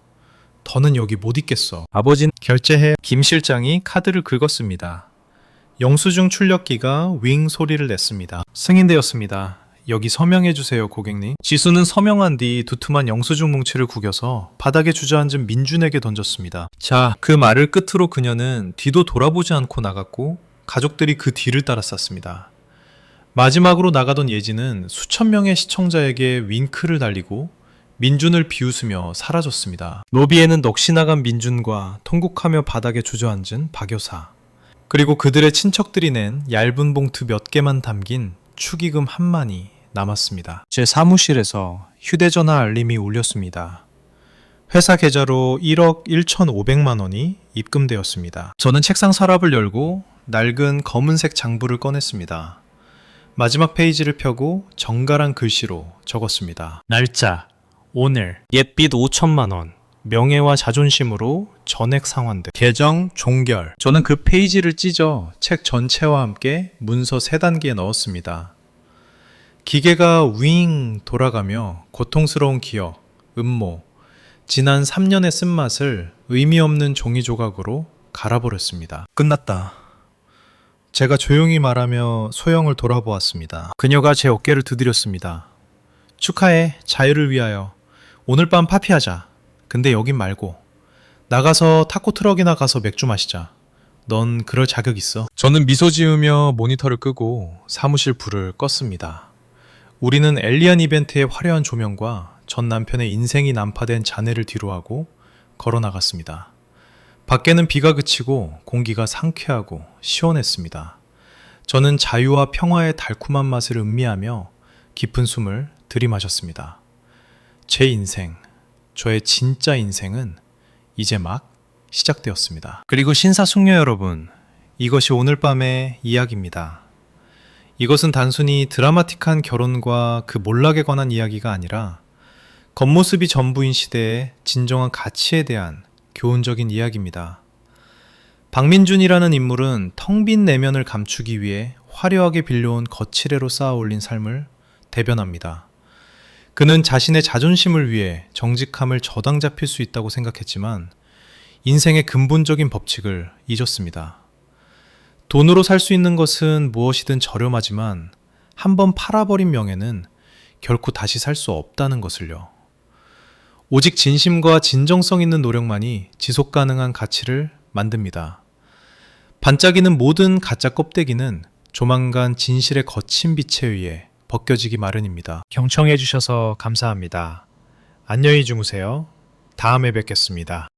더는 여기 못 있겠어. 아버지는 결제해. 김 실장이 카드를 긁었습니다. 영수증 출력기가 윙 소리를 냈습니다. 승인되었습니다. 여기 서명해주세요, 고객님. 지수는 서명한 뒤 두툼한 영수증 뭉치를 구겨서 바닥에 주저앉은 민준에게 던졌습니다. 자, 그 말을 끝으로 그녀는 뒤도 돌아보지 않고 나갔고 가족들이 그 뒤를 따라 쌌습니다. 마지막으로 나가던 예진은 수천 명의 시청자에게 윙크를 날리고 민준을 비웃으며 사라졌습니다. 로비에는 넋이 나간 민준과 통곡하며 바닥에 주저앉은 박 여사, 그리고 그들의 친척들이 낸 얇은 봉투 몇 개만 담긴 축의금 한만이 남았습니다. 제 사무실에서 휴대전화 알림이 울렸습니다. 회사 계좌로 1억 1,500만 원이 입금되었습니다. 저는 책상 서랍을 열고 낡은 검은색 장부를 꺼냈습니다. 마지막 페이지를 펴고 정갈한 글씨로 적었습니다. 날짜, 오늘, 옛빚 5천만 원, 명예와 자존심으로 전액 상환돼. 계정 종결. 저는 그 페이지를 찢어 책 전체와 함께 문서 3단계에 넣었습니다. 기계가 윙 돌아가며 고통스러운 기억, 음모, 지난 3년의 쓴맛을 의미 없는 종이 조각으로 갈아버렸습니다. 끝났다. 제가 조용히 말하며 소영을 돌아보았습니다. 그녀가 제 어깨를 두드렸습니다. 축하해, 자유를 위하여. 오늘 밤 파티하자. 근데 여긴 말고. 나가서 타코 트럭이나 가서 맥주 마시자. 넌 그럴 자격 있어. 저는 미소 지으며 모니터를 끄고 사무실 불을 껐습니다. 우리는 엘리안 이벤트의 화려한 조명과 전 남편의 인생이 난파된 잔해를 뒤로하고 걸어 나갔습니다. 밖에는 비가 그치고 공기가 상쾌하고 시원했습니다. 저는 자유와 평화의 달콤한 맛을 음미하며 깊은 숨을 들이마셨습니다. 제 인생, 저의 진짜 인생은 이제 막 시작되었습니다. 그리고 신사숙녀 여러분, 이것이 오늘 밤의 이야기입니다. 이것은 단순히 드라마틱한 결혼과 그 몰락에 관한 이야기가 아니라 겉모습이 전부인 시대의 진정한 가치에 대한 교훈적인 이야기입니다. 박민준이라는 인물은 텅 빈 내면을 감추기 위해 화려하게 빌려온 거칠애로 쌓아 올린 삶을 대변합니다. 그는 자신의 자존심을 위해 정직함을 저당 잡힐 수 있다고 생각했지만 인생의 근본적인 법칙을 잊었습니다. 돈으로 살 수 있는 것은 무엇이든 저렴하지만 한번 팔아버린 명예는 결코 다시 살 수 없다는 것을요. 오직 진심과 진정성 있는 노력만이 지속 가능한 가치를 만듭니다. 반짝이는 모든 가짜 껍데기는 조만간 진실의 거친 빛에 의해 벗겨지기 마련입니다. 경청해 주셔서 감사합니다. 안녕히 주무세요. 다음에 뵙겠습니다.